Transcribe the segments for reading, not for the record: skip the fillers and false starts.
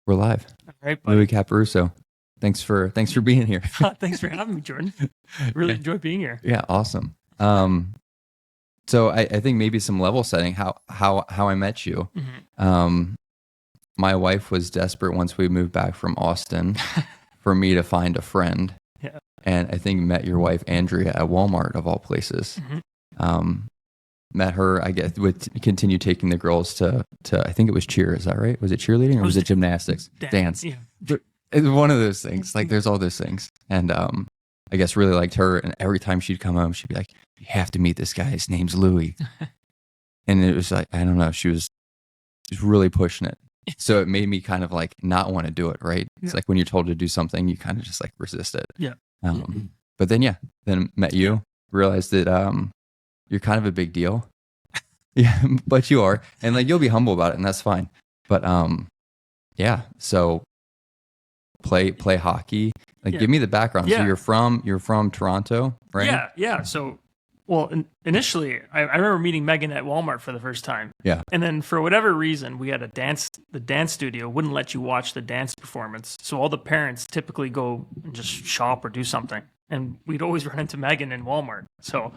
We're live. All right, buddy. Louie Caporusso. Thanks for being here. Thanks for having me, Jordan. Really enjoy being here. Yeah, awesome. So I think maybe some level setting how I met you. My wife was desperate once we moved back from Austin for me to find a friend. Yeah. And I think met your wife Andrea at Walmart of all places. Met her, I guess, would continue taking the girls to I think it was cheer, is that right? Was it cheerleading or was it gymnastics? Dance. Yeah. It's one of those things. Like there's all those things. And I guess really liked her. And every time she'd come home, she'd be like, "You have to meet this guy. His name's Louie." And it was like, I don't know, she was really pushing it. So it made me kind of like not want to do it, right? It's like when you're told to do something, you kind of just like resist it. Yeah. But then met you, realized that you're kind of a big deal. Yeah, but you are. And like you'll be humble about it and that's fine. But so play hockey. Like give me the background. So you're from Toronto, right? Yeah. So initially I remember meeting Megan at Walmart for the first time. Yeah. And then for whatever reason, we had the dance studio wouldn't let you watch the dance performance. So all the parents typically go and just shop or do something. And we'd always run into Megan in Walmart. So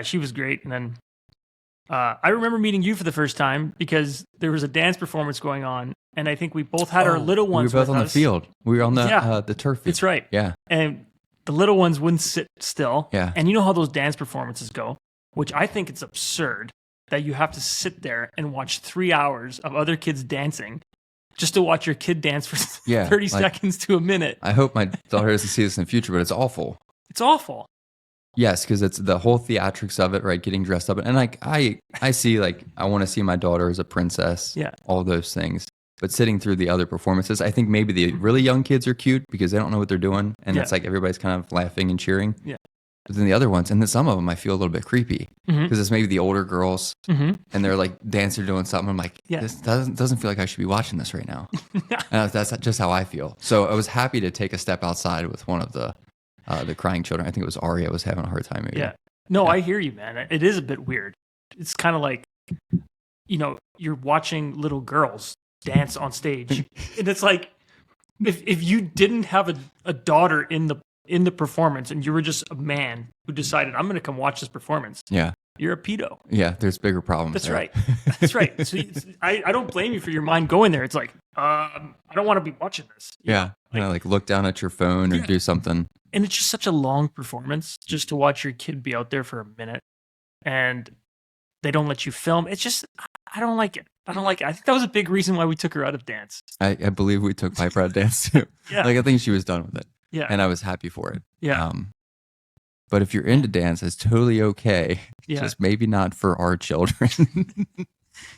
she was great. And then I remember meeting you for the first time because there was a dance performance going on. And I think we both had our little ones. We were both on the field. We were on the turf field. That's right. Yeah. And the little ones wouldn't sit still. Yeah. And you know how those dance performances go, which I think it's absurd that you have to sit there and watch 3 hours of other kids dancing just to watch your kid dance for 30 seconds to a minute. I hope my daughter doesn't see this in the future, but it's awful. It's awful. Yes, because it's the whole theatrics of it, right? Getting dressed up. And like I see like I want to see my daughter as a princess. Yeah. All those things. But sitting through the other performances, I think maybe the really young kids are cute because they don't know what they're doing. And it's like everybody's kind of laughing and cheering. Yeah. But then the other ones, and then some of them I feel a little bit creepy because it's maybe the older girls and they're like dancing or doing something. I'm like, this doesn't feel like I should be watching this right now. And that's just how I feel. So I was happy to take a step outside with one of the crying children. I think it was Aria was having a hard time. Maybe. Yeah. No, I hear you, man. It is a bit weird. It's kind of like, you're watching little girls dance on stage. And it's like, if you didn't have a daughter in the performance and you were just a man who decided, I'm going to come watch this performance. Yeah. You're a pedo. Yeah. There's bigger problems. That's there. right. That's right. So I don't blame you for your mind going there. It's like, I don't want to be watching this. Yeah. Like look down at your phone or do something. And it's just such a long performance just to watch your kid be out there for a minute and they don't let you film. It's just, I don't like it. I think that was a big reason why we took her out of dance. I believe we took Piper out of dance too. Yeah. Like I think she was done with it. Yeah. And I was happy for it. Yeah. But if you're into dance, it's totally okay. Yeah. Just maybe not for our children.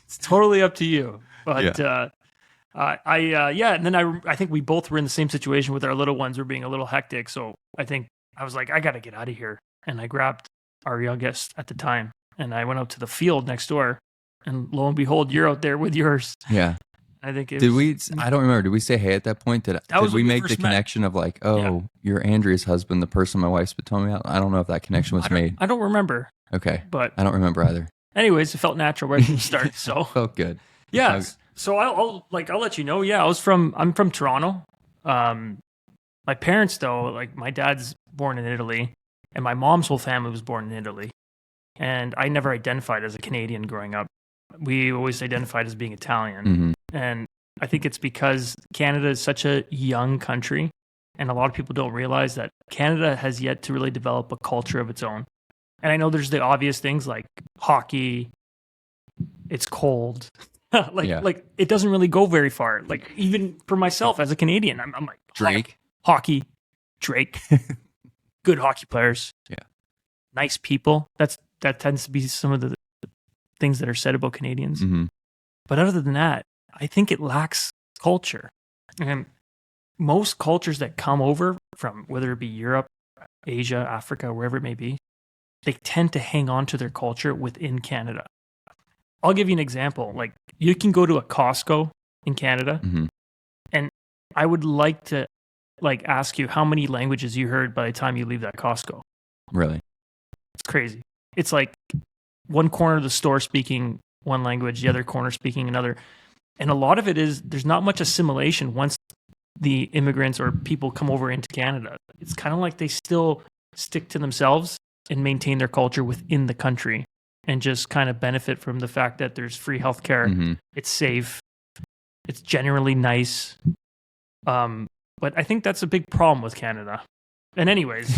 It's totally up to you. But and then I think we both were in the same situation with our little ones were being a little hectic. So I think I was like, I got to get out of here. And I grabbed our youngest at the time and I went out to the field next door. And lo and behold, you're out there with yours. Yeah. I think I don't remember. Did we say hey at that point? Did we make the connection of like, you're Andrea's husband, the person my wife's been telling me about? I don't know if that connection was made. I don't remember. Okay. But I don't remember either. Anyways, it felt natural right from the start. So felt good. Yeah. So I'll let you know. Yeah, I'm from Toronto. My parents though, like my dad's born in Italy and my mom's whole family was born in Italy. And I never identified as a Canadian growing up. We always identified as being Italian. And I think it's because Canada is such a young country and a lot of people don't realize that Canada has yet to really develop a culture of its own. And I know there's the obvious things like hockey, it's cold. Like it doesn't really go very far. Like even for myself as a Canadian, I'm like Drake, hockey, Drake, good hockey players. Yeah. Nice people. That tends to be some of the things that are said about Canadians. But other than that, I think it lacks culture. And most cultures that come over from whether it be Europe, Asia, Africa, wherever it may be, they tend to hang on to their culture within Canada. I'll give you an example. Like you can go to a Costco in Canada and I would like to ask you how many languages you heard by the time you leave that Costco. Really? It's crazy. It's like one corner of the store speaking one language, the other corner speaking another. And a lot of it is there's not much assimilation once the immigrants or people come over into Canada. It's kind of like they still stick to themselves and maintain their culture within the country and just kind of benefit from the fact that there's free healthcare. Mm-hmm. It's safe. It's generally nice. But I think that's a big problem with Canada. And anyways,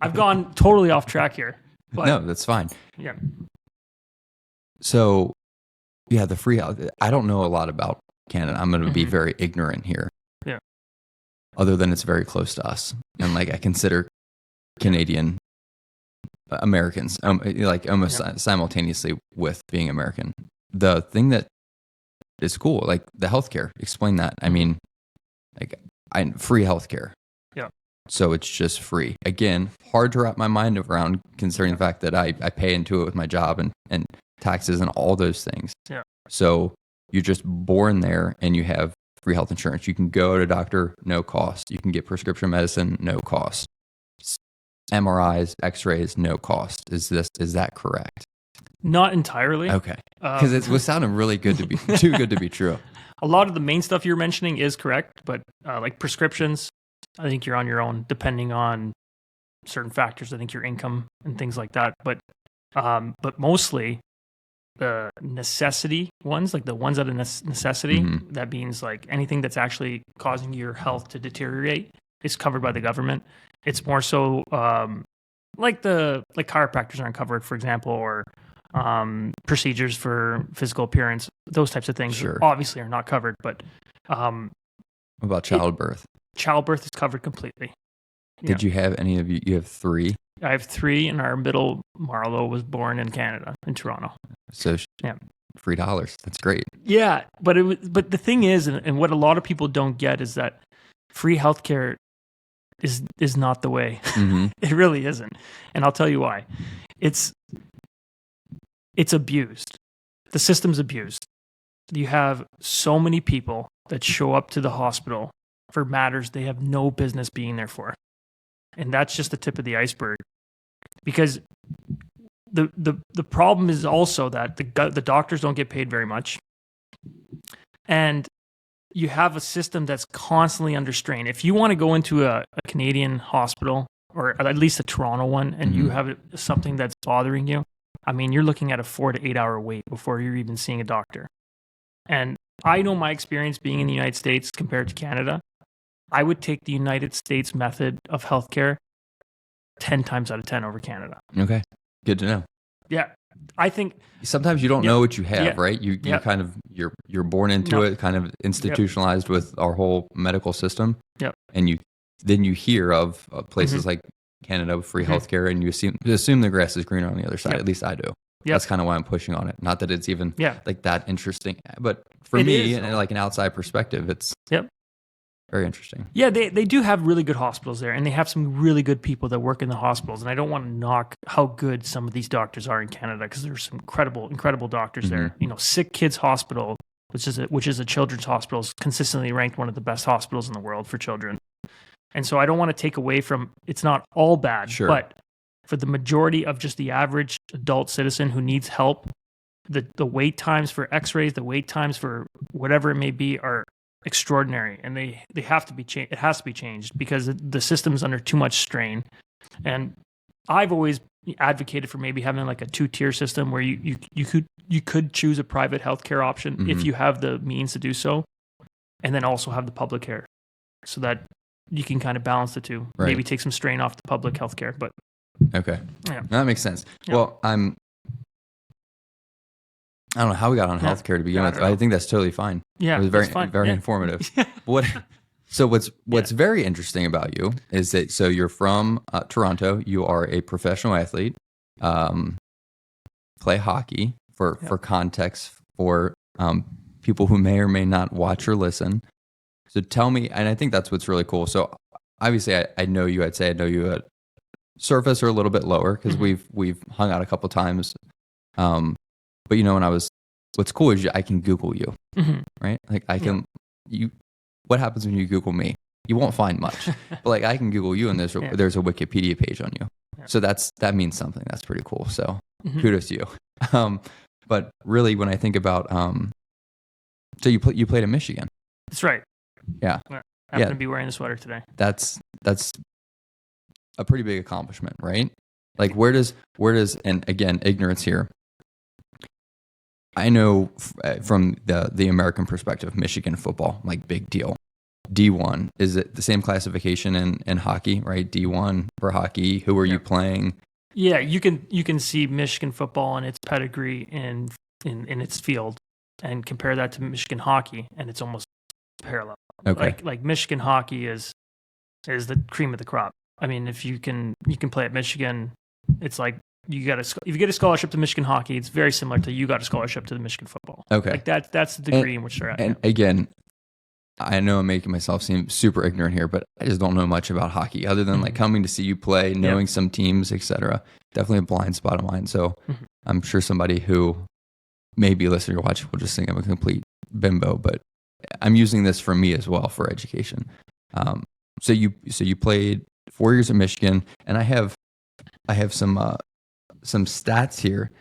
I've gone totally off track here. But, no, that's fine. Yeah. So, yeah, the free health. I don't know a lot about Canada. I'm going to be very ignorant here. Yeah. Other than it's very close to us, and like I consider Canadian Americans, like almost simultaneously with being American. The thing that is cool, like the healthcare. Explain that. I mean, like free healthcare. Yeah. So it's just free. Again, hard to wrap my mind around, considering the fact that I pay into it with my job and taxes and all those things. Yeah. So you're just born there and you have free health insurance. You can go to a doctor, no cost. You can get prescription medicine, no cost. MRIs, X-rays, no cost. Is that correct? Not entirely. Okay. Because it was sounding really good to be too good to be true. A lot of the main stuff you're mentioning is correct, but like prescriptions, I think you're on your own depending on certain factors. I think your income and things like that. But mostly the necessity ones, like the ones out of necessity, that means like anything that's actually causing your health to deteriorate is covered by the government. It's more so like chiropractors aren't covered, for example, or procedures for physical appearance. Those types of things obviously are not covered. But what about childbirth? Childbirth is covered completely. Did you have any of you? You have 3? I have 3, and our middle Marlo was born in Canada, in Toronto. So yeah, $3. That's great. Yeah, but the thing is, and what a lot of people don't get is that free healthcare is not the way. It really isn't, and I'll tell you why. It's abused. The system's abused. You have so many people that show up to the hospital for matters they have no business being there for. And that's just the tip of the iceberg. Because the problem is also that the doctors don't get paid very much. And you have a system that's constantly under strain. If you want to go into a Canadian hospital, or at least a Toronto one, and you have something that's bothering you, I mean, you're looking at a 4 to 8 hour wait before you're even seeing a doctor. And I know my experience being in the United States compared to Canada. I would take the United States method of healthcare 10 times out of 10 over Canada. Okay. Good to know. Yeah. I think sometimes you don't know what you have, right? You kind of you're born into it, kind of institutionalized with our whole medical system. Yeah. And then you hear of places like Canada with free healthcare, and you assume the grass is greener on the other side. At least I do. That's kind of why I'm pushing on it. Not that it's even like that interesting, but for me, and like an outside perspective, it's very interesting. Yeah, they do have really good hospitals there, and they have some really good people that work in the hospitals. And I don't want to knock how good some of these doctors are in Canada, because there's some incredible doctors there. You know, Sick Kids Hospital, which is a children's hospital, is consistently ranked one of the best hospitals in the world for children. And so I don't want to take away from, it's not all bad, but for the majority of just the average adult citizen who needs help, the wait times for X-rays, the wait times for whatever it may be are extraordinary, and they have to be changed. It has to be changed because the system's under too much strain. And I've always advocated for maybe having like a 2-tier system where you could choose a private healthcare option if you have the means to do so, and then also have the public care, so that you can kind of balance the two. Right. Maybe take some strain off the public healthcare. But okay, that makes sense. Well, I don't know how we got on healthcare to begin with. I think that's totally fine. Yeah, it was very informative. What's very interesting about you is that you're from Toronto. You are a professional athlete. Play hockey for context for people who may or may not watch or listen. So tell me, and I think that's what's really cool. So obviously, I know you. I'd say I know you at surface or a little bit lower because we've hung out a couple times. But what's cool is I can Google you, right? Like I can, what happens when you Google me? You won't find much, but like I can Google you and there's a Wikipedia page on you. Yeah. So that means something. That's pretty cool. So kudos to you. But really when I think about, So you played in Michigan. That's right. Yeah. I happen to be wearing the sweater today. That's a pretty big accomplishment, right? Like where does and again, ignorance here. I know from the American perspective, Michigan football, like big deal. D1, is it the same classification in hockey, right? D1 for hockey. Who are you playing? Yeah, you can see Michigan football and its pedigree in its field, and compare that to Michigan hockey, and it's almost parallel. Okay. Like Michigan hockey is the cream of the crop. I mean, if you can play at Michigan, it's like if you get a scholarship to Michigan hockey, it's very similar to you got a scholarship to the Michigan football. Okay. Like that's the degree in which they're at. And again, I know I'm making myself seem super ignorant here, but I just don't know much about hockey other than like coming to see you play, knowing some teams, etc. Definitely a blind spot of mine. So I'm sure somebody who may be listening or watching will just think I'm a complete bimbo, but I'm using this for me as well for education. So you played 4 years at Michigan, and I have some stats here.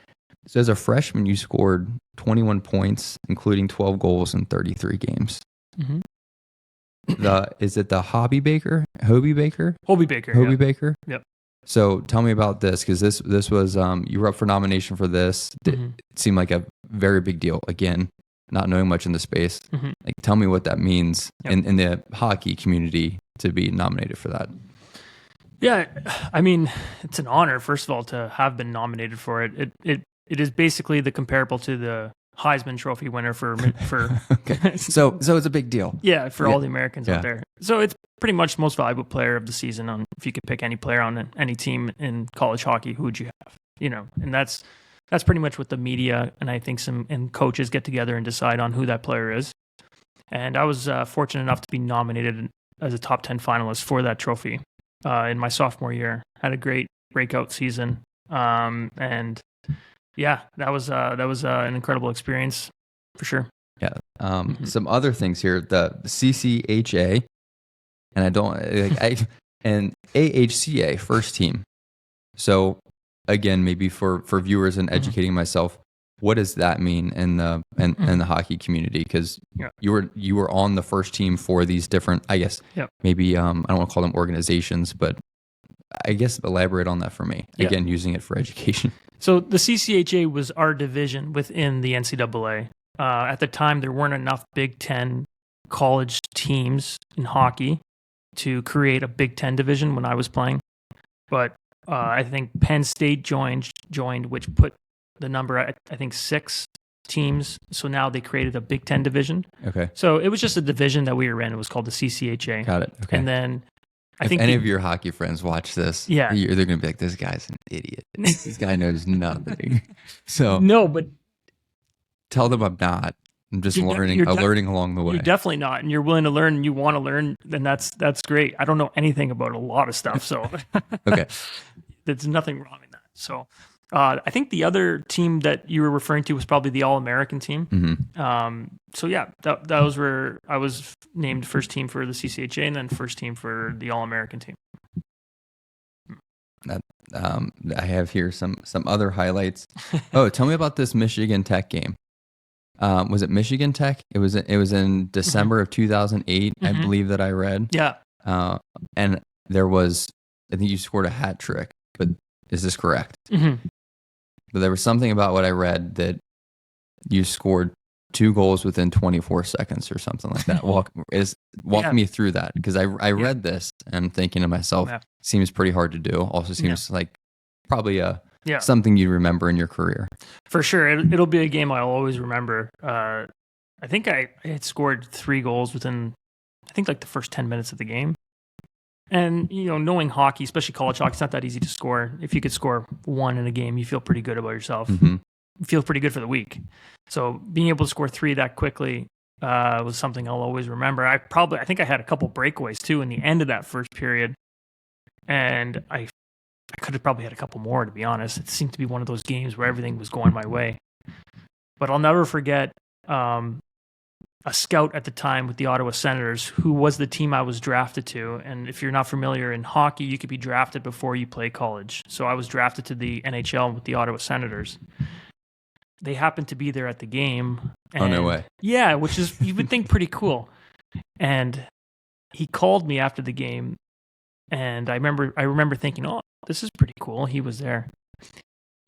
So as a freshman, you scored 21 points, including 12 goals in 33 games. Mm-hmm. Is it the Hobie Baker? Hobie Baker? Baker. Yep. So tell me about this, because this was you were up for nomination for this. It seemed like a very big deal. Again, not knowing much in the space. Like, tell me what that means in the hockey community to be nominated for that. Yeah, I mean, it's an honor, first of all, to have been nominated for it. It is basically the comparable to the Heisman Trophy winner for okay. So it's a big deal. Yeah, for all the Americans out there. So it's pretty much most valuable player of the season. If you could pick any player on any team in college hockey, who would you have? And that's pretty much what the media and I think some coaches get together and decide on who that player is. And I was fortunate enough to be nominated as a top 10 finalist for that trophy in my sophomore year. Had a great breakout season, and yeah, that was an incredible experience for sure. Yeah. Some other things here, the CCHA, and AHCA first team. So again, maybe for viewers and educating myself, what does that mean in the hockey community? Because you were on the first team for these different, I guess, maybe I don't want to call them organizations, but I guess elaborate on that for me. Again, using it for education. So the CCHA was our division within the NCAA. At the time, there weren't enough Big Ten college teams in hockey to create a Big Ten division when I was playing. But I think Penn State joined, which put the number at, I think, 6 teams. So now they created a Big Ten division. Okay. So it was just a division that we were in. It was called the CCHA. Got it. Okay. And then if any of your hockey friends watch this, they're going to be like, this guy's an idiot. This guy knows nothing. So no, but tell them I'm not. I'm just learning. I'm learning along the way. You're definitely not, and you're willing to learn, and you want to learn, then that's great. I don't know anything about a lot of stuff, so okay, there's nothing wrong in that. So I think the other team that you were referring to was probably the All-American team. Mm-hmm. So yeah, those were, I was named first team for the CCHA and then first team for the All-American team. I have here some other highlights. Oh, tell me about this Michigan Tech game. Was it Michigan Tech? It was in December of 2008, I believe that I read. Yeah. And there was, I think you scored a hat trick, but is this correct? Mm-hmm. But there was something about what I read that you scored 2 goals within 24 seconds or something like that. Walk me through that, because I read this and I'm thinking to myself, seems pretty hard to do. Also seems like probably something you remember in your career. For sure. It'll be a game I'll always remember. I think I had scored 3 goals within, I think, like the first 10 minutes of the game. And, knowing hockey, especially college hockey, it's not that easy to score. If you could score 1 in a game, you feel pretty good about yourself. Mm-hmm. You feel pretty good for the week. So being able to score 3 that quickly was something I'll always remember. I think I had a couple breakaways too in the end of that first period. And I could have probably had a couple more, to be honest. It seemed to be one of those games where everything was going my way. But I'll never forget a scout at the time with the Ottawa Senators, who was the team I was drafted to. And if you're not familiar, in hockey, you could be drafted before you play college. So I was drafted to the NHL with the Ottawa Senators. they happened to be there at the game. Oh, no way. Yeah, which is, you would think, pretty cool. And he called me after the game, and I remember thinking, oh, this is pretty cool. He was there.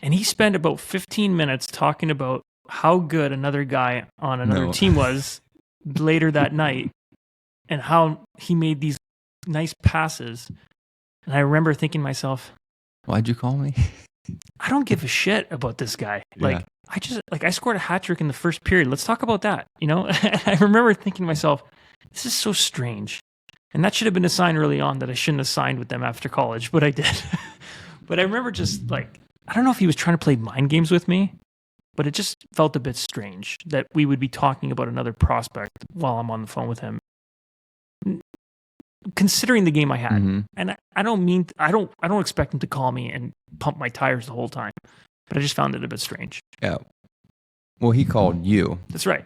And he spent about 15 minutes talking about how good another guy on another team was later that night and how he made these nice passes. And I remember thinking to myself, why'd you call me? I don't give a shit about this guy. Like, I scored a hat trick in the first period. Let's talk about that. You know, I remember thinking to myself, this is so strange. And that should have been a sign early on that I shouldn't have signed with them after college, but I did. But I remember just like, I don't know if he was trying to play mind games with me, but it just felt a bit strange that we would be talking about another prospect while I'm on the phone with him. Considering the game I had. Mm-hmm. And I don't expect him to call me and pump my tires the whole time. But I just found it a bit strange. Yeah. Well, he called you. That's right.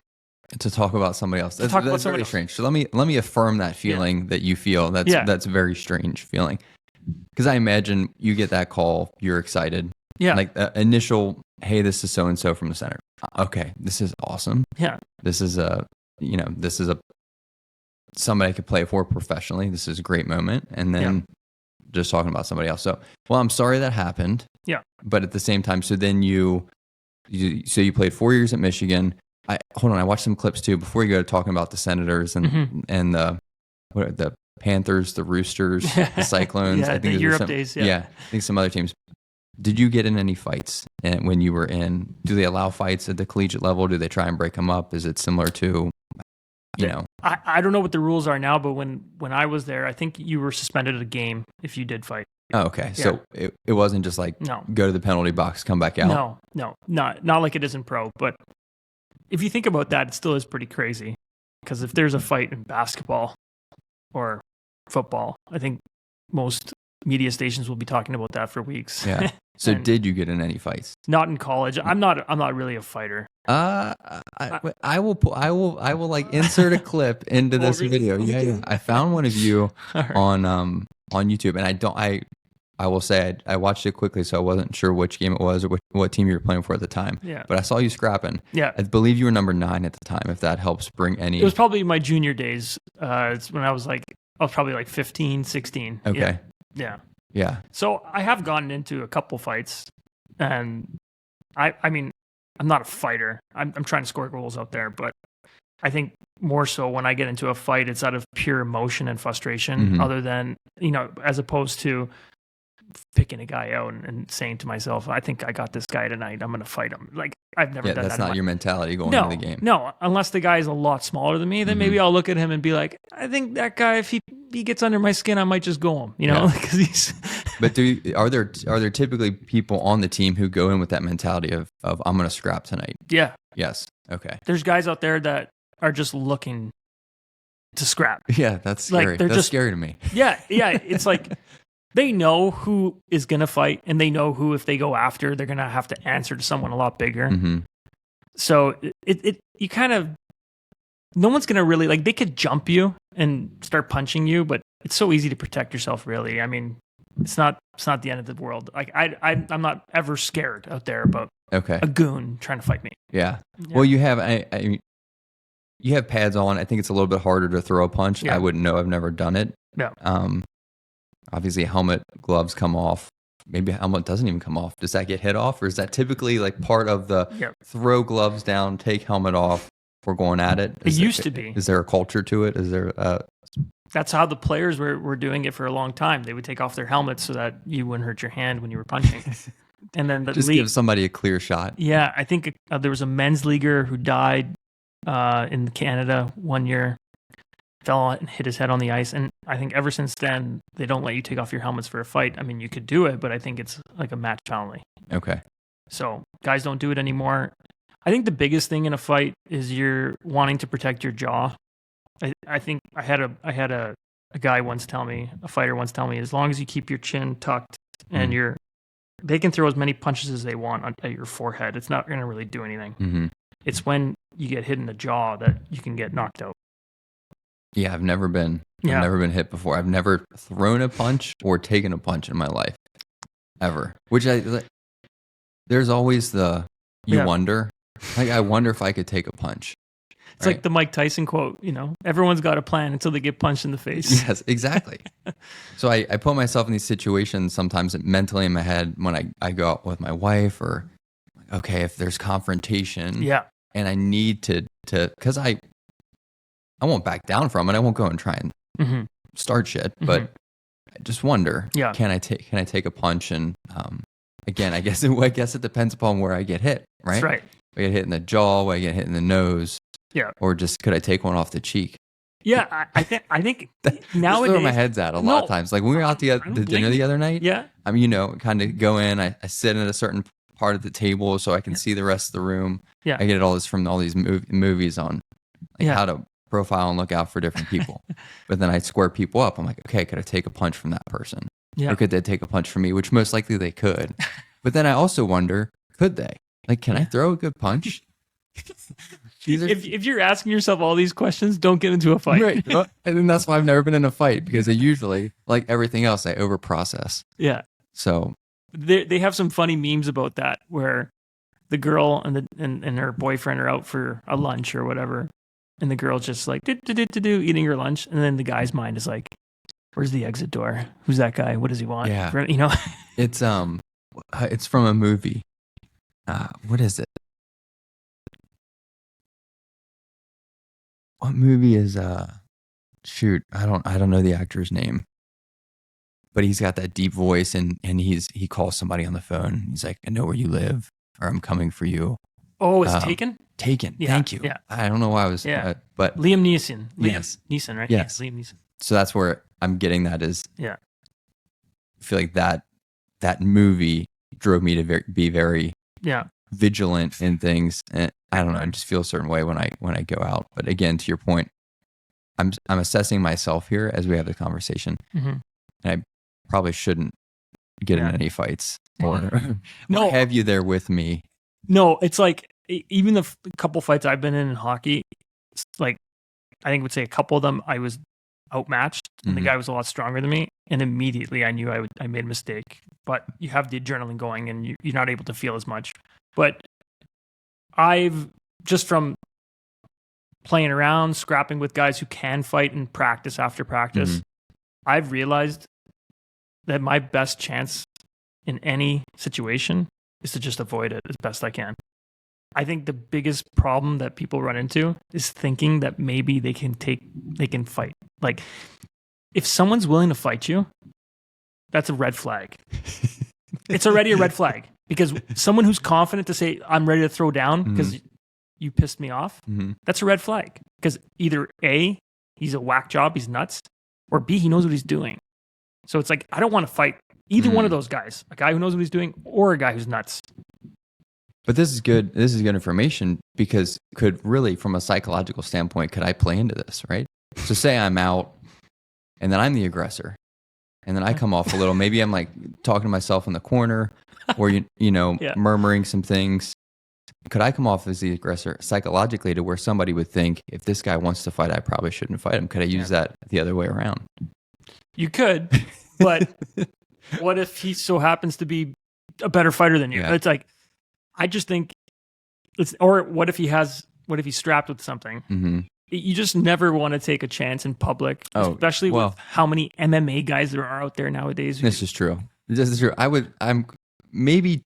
To talk about somebody else. That's very strange. So let me affirm that feeling that you feel. That's a very strange feeling. Because I imagine you get that call, you're excited. Yeah. Like the initial, hey, this is so and so from the center. Okay, this is awesome. Yeah. This is somebody I could play for professionally. This is a great moment. And then just talking about somebody else. So, well, I'm sorry that happened. Yeah. But at the same time, so then you played 4 years at Michigan. I watched some clips too before you go to talking about the Senators and the Panthers, the Roosters, the Cyclones. I think the Europe days. I think some other teams. Did you get in any fights when you were in? Do they allow fights at the collegiate level? Do they try and break them up? Is it similar to, I don't know what the rules are now, but when I was there, I think you were suspended a game if you did fight. Oh, okay. Yeah. So it wasn't just like go to the penalty box, come back out. No, not like it is in pro. But if you think about that, it still is pretty crazy. Because if there's a fight in basketball or football, I think most media stations will be talking about that for weeks. Yeah. So did you get in any fights? Not in college. I'm not really a fighter. I will like insert a clip into this video. Yeah. I found one of you on YouTube, and I will say I watched it quickly, so I wasn't sure which game it was or what team you were playing for at the time. Yeah. But I saw you scrapping. Yeah. I believe you were number 9 at the time, if that helps bring any. It was probably my junior days. It's when I was probably like 15, 16. Okay. Yeah. So I have gotten into a couple fights, and I mean, I'm not a fighter. I'm trying to score goals out there, but I think more so when I get into a fight, it's out of pure emotion and frustration, other than, as opposed to picking a guy out and saying to myself, I think I got this guy tonight, I'm going to fight him. Like, I've never done that. That's not your mentality going into the game. No, unless the guy is a lot smaller than me, then maybe I'll look at him and be like, I think that guy, if he gets under my skin, I might just go him, because he's. But are there typically people on the team who go in with that mentality of I'm going to scrap tonight? Yeah. Yes. Okay. There's guys out there that are just looking to scrap. Yeah, that's scary. That's scary to me. Yeah. It's like they know who is going to fight, and they know who, if they go after, they're going to have to answer to someone a lot bigger. So you kind of, no one's going to really, like, they could jump you and start punching you, but it's so easy to protect yourself, really. I mean, it's not the end of the world. Like, I'm not ever scared out there about a goon trying to fight me. Yeah. Well, you have you have pads on. I think it's a little bit harder to throw a punch. I wouldn't know. I've never done it. Yeah. Obviously, helmet, gloves come off. Maybe helmet doesn't even come off. Does that get hit off, or is that typically like part of the throw gloves down, take helmet off? We're going at it. It used to be. Is there a culture to it? Is there? That's how the players were doing it for a long time. They would take off their helmets so that you wouldn't hurt your hand when you were punching. And then the just give somebody a clear shot. Yeah, I think there was a men's leaguer who died in Canada one year, fell and hit his head on the ice. And I think ever since then, they don't let you take off your helmets for a fight. I mean, you could do it, but I think it's like a match penalty. Okay. So guys don't do it anymore. I think the biggest thing in a fight is you're wanting to protect your jaw. I think I had a guy once tell me, a fighter once tell me, as long as you keep your chin tucked and they can throw as many punches as they want at your forehead, it's not going to really do anything. It's when you get hit in the jaw that you can get knocked out. Yeah, I've never been hit before. I've never thrown a punch or taken a punch in my life, ever. Which there's always you wonder, Like, I wonder if I could take a punch. It's like the Mike Tyson quote, everyone's got a plan until they get punched in the face. Yes, exactly. So I put myself in these situations sometimes mentally in my head when I go out with my wife, or, okay, if there's confrontation, and I need to, because I won't back down from it. I won't go and try and start shit, but I just wonder, can I take a punch? And again, I guess it depends upon where I get hit, right? That's right. If I get hit in the jaw, if I get hit in the nose, or just could I take one off the cheek? Yeah, I think nowadays, that's where my head's at a lot of times. Like when we were out to dinner the other night, kind of go in, I sit at a certain part of the table so I can see the rest of the room. Yeah, I get all this from all these movies on how to profile and look out for different people. But then I square people up. I'm like, okay, could I take a punch from that person? Yeah. Or could they take a punch from me? Which most likely they could. But then I also wonder, could they? Like, can I throw a good punch? If you're asking yourself all these questions, don't get into a fight. Right. And then that's why I've never been in a fight, because I usually, like everything else, I overprocess. Yeah. So they have some funny memes about that, where the girl and her boyfriend are out for a lunch or whatever, and the girl's just like eating her lunch, and then the guy's mind is like, "Where's the exit door? Who's that guy? What does he want?" Yeah. It's from a movie. What is it? What movie is shoot, I don't know the actor's name. But he's got that deep voice, and he calls somebody on the phone. He's like, "I know where you live, or I'm coming for you." Oh, it's Taken? Taken. Yeah, thank you. Yeah. I don't know why I was but Liam Neeson. Yes. Neeson, right? Yes. Yeah, Liam Neeson. So that's where I'm getting that is. Yeah. I feel like that movie drove me to be very vigilant in things, and I don't know, I just feel a certain way when I go out. But again, to your point, I'm assessing myself here as we have the conversation, and I probably shouldn't get in any fights or have you there with me. No, it's like even the couple fights I've been in hockey, like I think I would say a couple of them I was outmatched, and the guy was a lot stronger than me, and immediately I knew I made a mistake. But you have the adrenaline going, and you're not able to feel as much. But I've just from playing around, scrapping with guys who can fight in practice after practice, I've realized that my best chance in any situation is to just avoid it as best I can. I think the biggest problem that people run into is thinking that maybe they can fight. Like, if someone's willing to fight you, that's a red flag. It's already a red flag, because someone who's confident to say, "I'm ready to throw down because you pissed me off," that's a red flag. Because either A, he's a whack job, he's nuts, or B, he knows what he's doing. So it's like, I don't want to fight either one of those guys, a guy who knows what he's doing or a guy who's nuts. But this is good. This is good information, because could really, from a psychological standpoint, could I play into this, right? So say I'm out and then I'm the aggressor, and then I come off a little, maybe I'm like talking to myself in the corner, or, murmuring some things. Could I come off as the aggressor psychologically, to where somebody would think, if this guy wants to fight, I probably shouldn't fight him? Could I use that the other way around? You could, but what if he so happens to be a better fighter than you? Yeah. It's like, I just think or what if he's strapped with something? You just never want to take a chance in public, especially with how many MMA guys there are out there nowadays. This is true. I'm maybe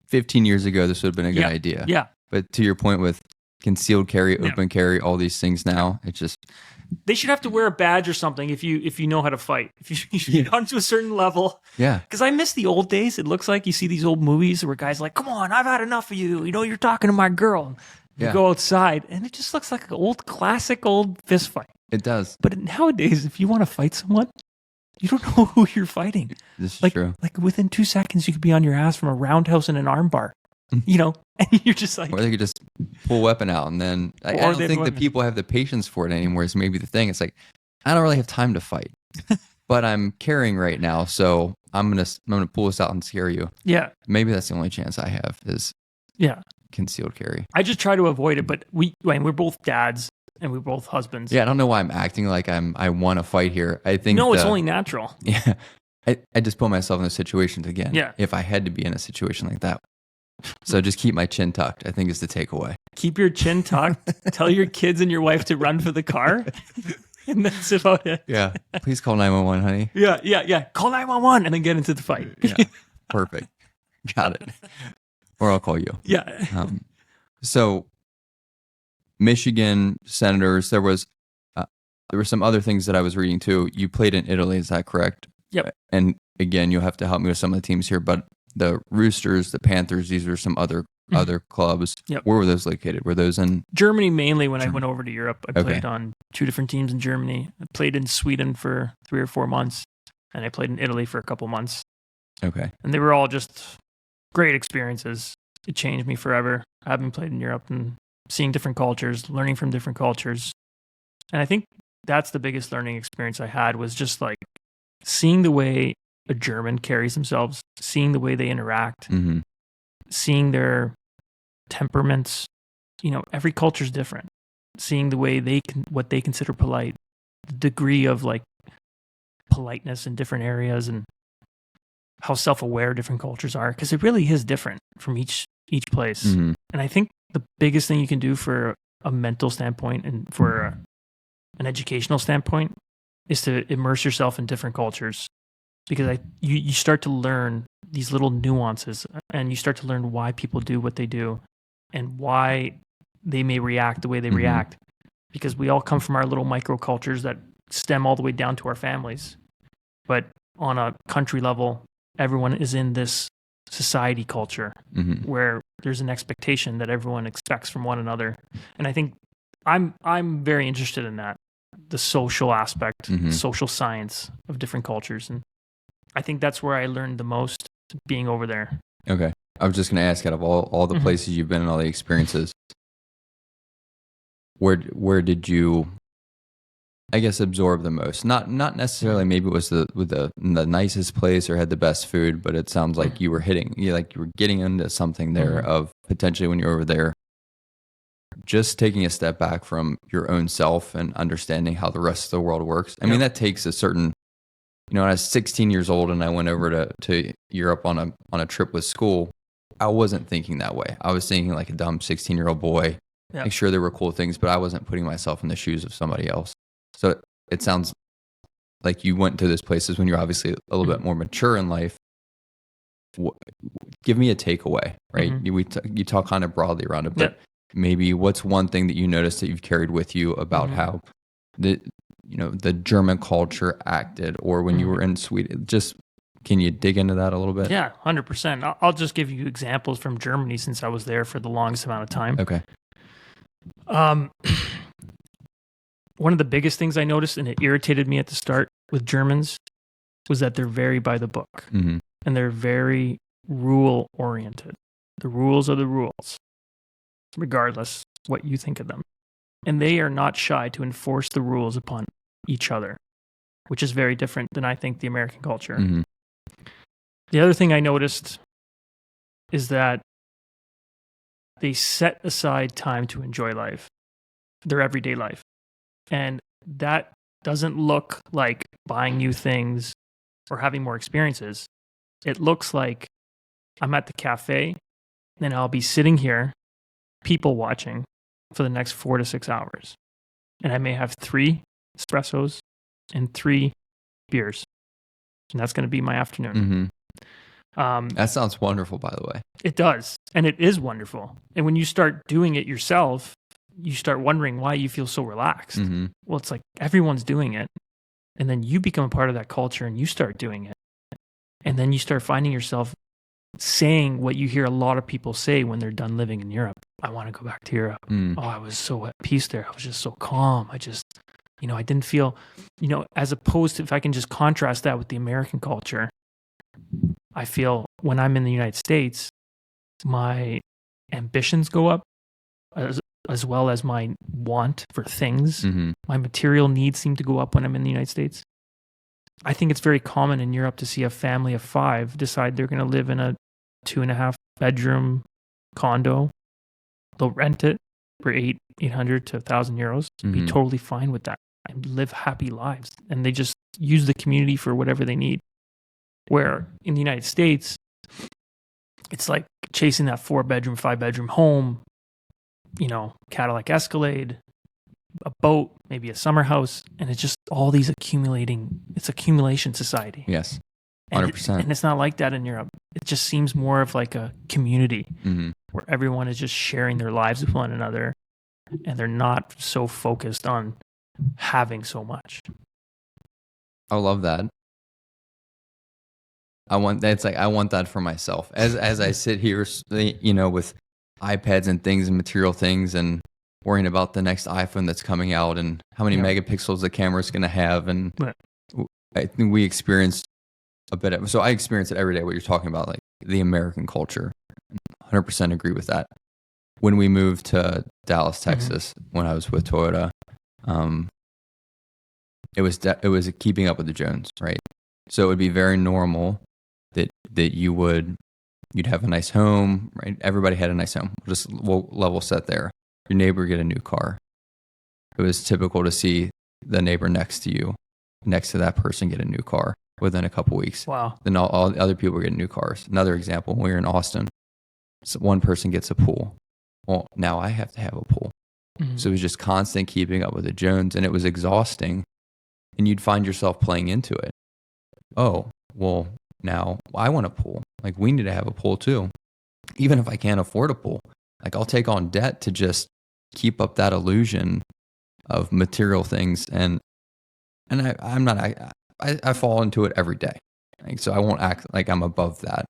15 years ago, this would have been a good idea. Yeah. But to your point with concealed carry, open carry, all these things now, it's just, they should have to wear a badge or something if you know how to fight. If you get to a certain level. Yeah. Because I miss the old days. It looks like you see these old movies where guys are like, "Come on, I've had enough of you. You're talking to my girl." You go outside, and it just looks like an old classic old fist fight. It does. But nowadays, if you want to fight someone, you don't know who you're fighting. This is true. Like within 2 seconds, you could be on your ass from a roundhouse and an armbar. And you're just like, or they could just pull a weapon out, and then I don't think that people have the patience for it anymore. Is maybe the thing. It's like, I don't really have time to fight, but I'm carrying right now, so I'm gonna pull this out and scare you. Yeah, maybe that's the only chance I have is concealed carry. I just try to avoid it, but we're both dads and we're both husbands. Yeah, I don't know why I'm acting like I want to fight here. I think it's only natural. Yeah, I just put myself in those situations again. Yeah, if I had to be in a situation like that, So just keep my chin tucked, I think is the takeaway. Keep your chin tucked. Tell your kids and your wife to run for the car. And that's about it. Yeah. Please call 911, honey. Yeah. Call 911 and then get into the fight. Yeah. Perfect. Got it. Or I'll call you. Yeah. So Michigan Senators, there were some other things that I was reading too. You played in Italy, is that correct? Yep. And again, you'll have to help me with some of the teams here, but the Roosters, the Panthers, these are some other clubs. Yep. Where were those located? Were those in Germany mainly? When I went over to Europe, I Okay. played on 2 different teams in Germany. I played in Sweden for 3 or 4 months, and I played in Italy for a couple months. Okay. And they were all just great experiences. It changed me forever, having played in Europe and seeing different cultures, learning from different cultures. And I think that's the biggest learning experience I had, was just like seeing the way a German carries themselves, seeing the way they interact, Mm-hmm. seeing their temperaments. Every culture is different. Seeing the way what they consider polite, the degree of like politeness in different areas, and how self-aware different cultures are, because it really is different from each place. Mm-hmm. And I think the biggest thing you can do for a mental standpoint and for an educational standpoint is to immerse yourself in different cultures, because you start to learn these little nuances, and you start to learn why people do what they do and why they may react the way they Mm-hmm. react, because we all come from our little microcultures that stem all the way down to our families. But on a country level, everyone is in this society culture Mm-hmm. where there's an expectation that everyone expects from one another. And I think I'm very interested in that, the social aspect, Mhm. social science of different cultures. And I think that's where I learned the most being over there. Okay. I was just going to ask, out of all the Mhm. places you've been and all the experiences, where did you, I guess, absorb the most? Not necessarily maybe it was the nicest place or had the best food, but it sounds like you were getting into something there of potentially when you're over there, just taking a step back from your own self and understanding how the rest of the world works. I mean, that takes a certain, when I was 16 years old and I went over to Europe on a trip with school, I wasn't thinking that way. I was thinking like a dumb 16-year-old boy. Yeah. Like, sure, there were cool things, but I wasn't putting myself in the shoes of somebody else. So it sounds like you went to those places when you're obviously a little bit more mature in life. Give me a takeaway, right? Mhm. You talk kind of broadly around it, but Yeah. maybe what's one thing that you noticed that you've carried with you about how the German culture acted, or when you were in Sweden? Just, can you dig into that a little bit? Yeah, 100%. I'll just give you examples from Germany, since I was there for the longest amount of time. Okay. One of the biggest things I noticed, and it irritated me at the start with Germans, was that they're very by the book. Mm-hmm. And they're very rule oriented. The rules are the rules, regardless what you think of them. And they are not shy to enforce the rules upon each other, which is very different than, I think, the American culture. Mm-hmm. The other thing I noticed is that they set aside time to enjoy life, their everyday life. And that doesn't look like buying new things or having more experiences. It looks like I'm at the cafe and I'll be sitting here, people watching, for the next 4 to 6 hours. And I may have 3 espressos and 3 beers. And that's going to be my afternoon. Mm-hmm. That sounds wonderful, by the way. It does. And it is wonderful. And when you start doing it yourself, you start wondering why you feel so relaxed. Mm-hmm. Well, it's like everyone's doing it. And then you become a part of that culture and you start doing it. And then you start finding yourself saying what you hear a lot of people say when they're done living in Europe. I want to go back to Europe. Mm. Oh, I was so at peace there. I was just so calm. I just, I didn't feel, as opposed to, if I can just contrast that with the American culture, I feel when I'm in the United States, my ambitions go up as well as my want for things. Mm-hmm. My material needs seem to go up when I'm in the United States. I think it's very common in Europe to see a family of 5 decide they're going to live in a 2.5 bedroom condo. They'll rent it for 800 to 1,000 euros. Be totally fine with that and live happy lives. And they just use the community for whatever they need. Where in the United States, it's like chasing that 4-bedroom, 5-bedroom home, Cadillac Escalade, a boat, maybe a summer house, and it's just all these it's accumulation society. Yes. And 100%. and it's not like that in Europe. It just seems more of like a community where everyone is just sharing their lives with one another, and they're not so focused on having so much. I love that. I want that for myself. As I sit here, with iPads and things and material things and worrying about the next iPhone that's coming out and how many megapixels the camera's going to have. And I think we experienced I experience it every day, what you're talking about, like the American culture. 100% agree with that. When we moved to Dallas, Texas, when I was with Toyota, it was keeping up with the Jones, right? So it would be very normal that you'd have a nice home, right? Everybody had a nice home. We'll level set there. Your neighbor get a new car. It was typical to see the neighbor next to that person get a new car within a couple weeks. Wow. Then all the other people get new cars. Another example, when we were in Austin, so one person gets a pool. Well, now I have to have a pool. So it was just constant keeping up with the Jones, and it was exhausting. And you'd find yourself playing into it. Oh, well, now I want a pool. Like, we need to have a pool too. Even if I can't afford a pool, like, I'll take on debt to just keep up that illusion of material things. And I fall into it every day. Like, so I won't act like I'm above that.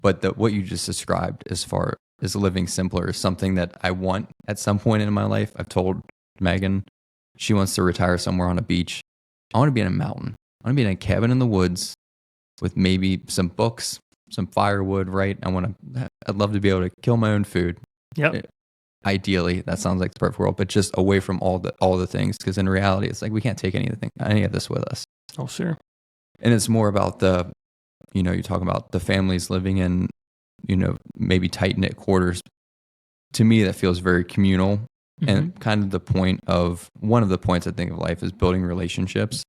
But what you just described as far as living simpler is something that I want at some point in my life. I've told Megan, she wants to retire somewhere on a beach. I want to be in a mountain. I want to be in a cabin in the woods with maybe some books, some firewood, right? I'd love to be able to kill my own food. Yep. Ideally, that sounds like the perfect world, but just away from all the things, because in reality, it's like we can't take any of this with us. Oh, sure. And it's more about you're talking about the families living in, maybe tight-knit quarters. To me, that feels very communal. And kind of one of the points I think of life is building relationships,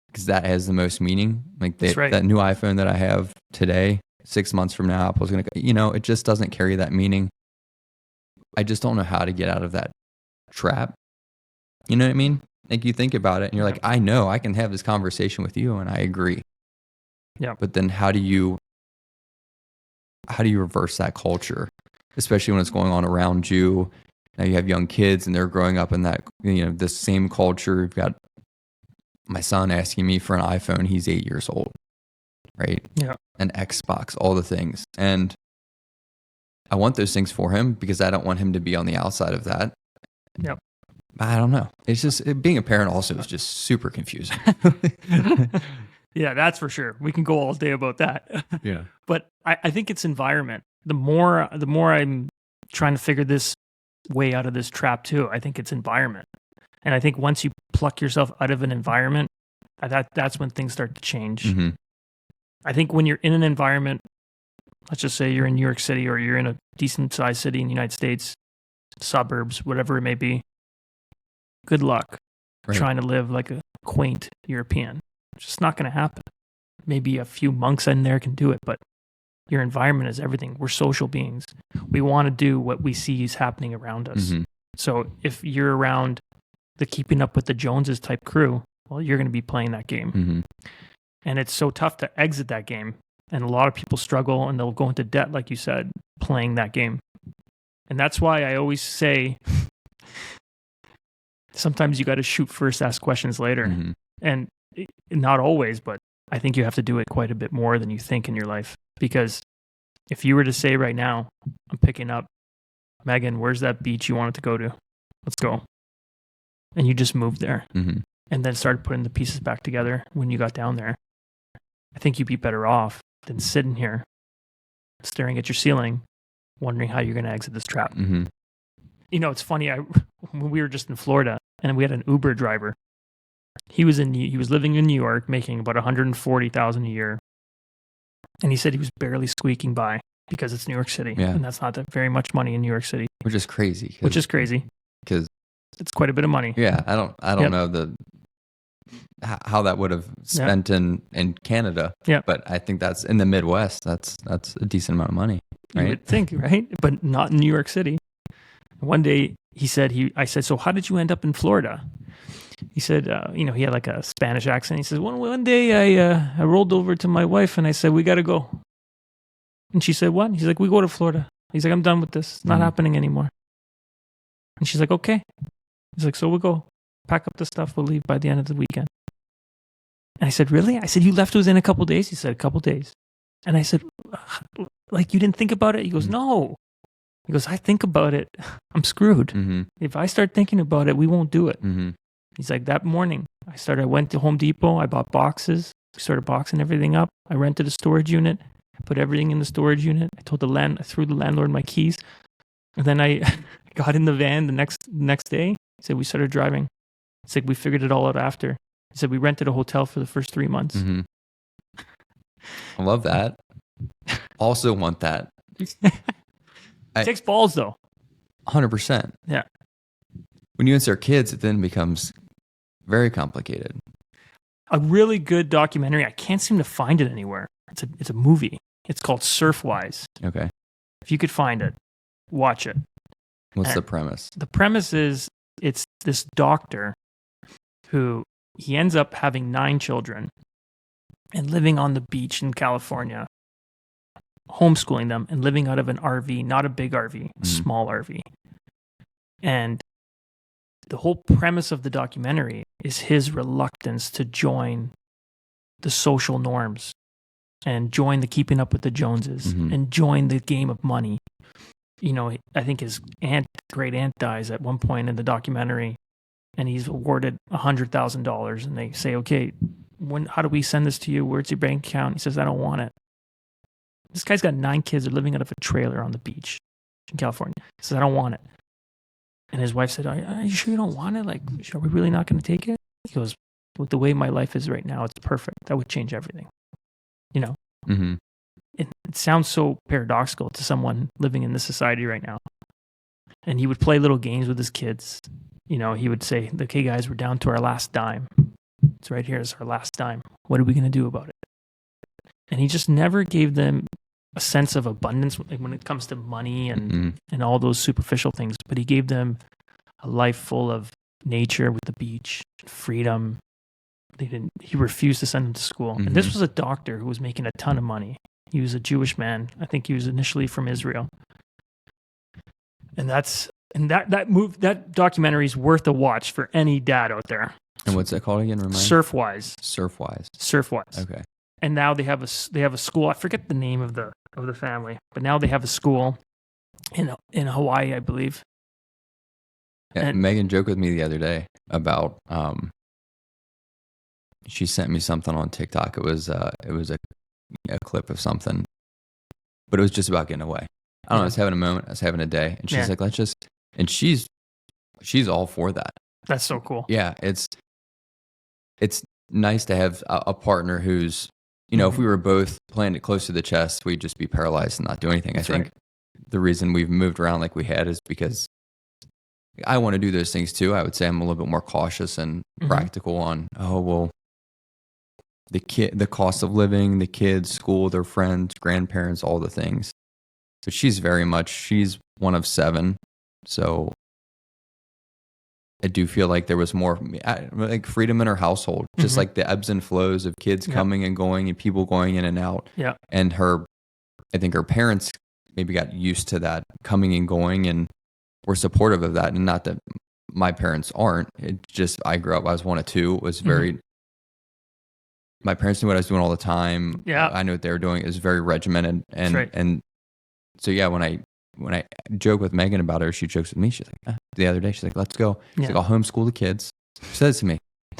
because that has the most meaning. Like that new iPhone that I have today, 6 months from now, Apple's going to, it just doesn't carry that meaning. I just don't know how to get out of that trap. You know what I mean? Like, you think about it and you're like, I know I can have this conversation with you and I agree. Yeah. But then how do you reverse that culture, especially when it's going on around you? Now you have young kids and they're growing up in that, this same culture. You've got my son asking me for an iPhone. He's 8 years old, right? Yeah. An Xbox, all the things. And I want those things for him because I don't want him to be on the outside of that. Yep. I don't know. It's just, being a parent also is just super confusing. Yeah, that's for sure. We can go all day about that. Yeah. But I think it's environment. The more I'm trying to figure this way out of this trap too, I think it's environment. And I think once you pluck yourself out of an environment, that's when things start to change. Mm-hmm. I think when you're in an environment, let's just say you're in New York City or you're in a decent sized city in the United States, suburbs, whatever it may be, good luck trying to live like a quaint European. It's just not going to happen. Maybe a few monks in there can do it, but your environment is everything. We're social beings. We want to do what we see is happening around us. Mm-hmm. So if you're around the keeping up with the Joneses type crew, well, you're going to be playing that game. Mm-hmm. And it's so tough to exit that game. And a lot of people struggle and they'll go into debt, like you said, playing that game. And that's why I always say, sometimes you got to shoot first, ask questions later. Mm-hmm. And not always, but I think you have to do it quite a bit more than you think in your life. Because if you were to say right now, I'm picking up, Megan, where's that beach you wanted to go to? Let's go. And you just moved there. Mm-hmm. And then started putting the pieces back together when you got down there. I think you'd be better off than sitting here staring at your ceiling, wondering how you're going to exit this trap. Mm-hmm. It's funny. When we were just in Florida and we had an Uber driver. He was living in New York, making about $140,000 a year. And he said he was barely squeaking by because it's New York City. Yeah. And that's not that very much money in New York City. Which is crazy. Because it's quite a bit of money. Yeah, I don't know how that would have spent in Canada. Yeah. But I think that's in the Midwest. That's a decent amount of money, right? You would think, right? But not in New York City. One day I said, so how did you end up in Florida? He said, he had like a Spanish accent. He says, one day I rolled over to my wife and I said, we got to go. And she said, what? He's like, we go to Florida. He's like, I'm done with this. It's not happening anymore. And she's like, okay. He's like, so we'll go. Pack up the stuff. We'll leave by the end of the weekend. And I said, really? I said, you left within a couple days? He said, a couple days. And I said, like, you didn't think about it? He goes, no. He goes, I think about it. I'm screwed. Mm-hmm. If I start thinking about it, we won't do it. Mm-hmm. He's like, that morning, I went to Home Depot. I bought boxes. We started boxing everything up. I rented a storage unit. I put everything in the storage unit. I threw the landlord my keys. And then I got in the van the next day. He said, we started driving. It's like, we figured it all out after. He said, we rented a hotel for the first 3 months. Mm-hmm. I love that. Also want that. It takes balls, though. 100%. Yeah. When you insert kids, it then becomes very complicated. A really good documentary. I can't seem to find it anywhere. It's a movie. It's called Surfwise. Okay. If you could find it, watch it. What's the premise? The premise is it's this doctor who he ends up having 9 children and living on the beach in California, homeschooling them and living out of an RV, not a big RV, a small RV. And the whole premise of the documentary is his reluctance to join the social norms and join the Keeping Up with the Joneses and join the game of money. I think his great aunt dies at one point in the documentary and he's awarded $100,000 and they say, okay, how do we send this to you? Where's your bank account? He says, I don't want it. This guy's got 9 kids. They're living out of a trailer on the beach in California. He says, I don't want it. And his wife said, are you sure you don't want it? Like, are we really not going to take it? He goes, with the way my life is right now, it's perfect. That would change everything. Mm-hmm. It sounds so paradoxical to someone living in this society right now. And he would play little games with his kids. He would say, okay, guys, we're down to our last dime. It's right here. It's our last dime. What are we going to do about it? And he just never gave them a sense of abundance when it comes to money and all those superficial things. But he gave them a life full of nature with the beach, freedom. He refused to send them to school. And this was a doctor who was making a ton of money. He was a Jewish man. I think he was initially from Israel. And that documentary is worth a watch for any dad out there. And what's that called again? Remind me? Surfwise. Surfwise. Okay. And now they have a school. I forget the name of the family, but now they have a school in Hawaii, I believe. Yeah, and Megan joked with me the other day about she sent me something on TikTok. It was a clip of something, but it was just about getting away. I don't know. I was having a moment. I was having a day, and she's like, and she's all for that. That's so cool. Yeah, it's nice to have a partner who's, if we were both playing it close to the chest, we'd just be paralyzed and not do anything. That's I think right. The reason we've moved around like we had is because I want to do those things too. I would say I'm a little bit more cautious and practical on, the cost of living, the kids, school, their friends, grandparents, all the things. But she's one of 7. So I do feel like there was more like freedom in her household, just like the ebbs and flows of kids coming and going and people going in and out. Yeah. And I think her parents maybe got used to that coming and going and were supportive of that. And not that my parents aren't. It just, I grew up, I was one of 2. It was very, my parents knew what I was doing all the time. Yeah. I knew what they were doing. It was very regimented. And so, yeah, when I joke with Megan about her, she jokes with me. She's like, the other day, she's like, let's go. She's like, I'll homeschool the kids. She says to me,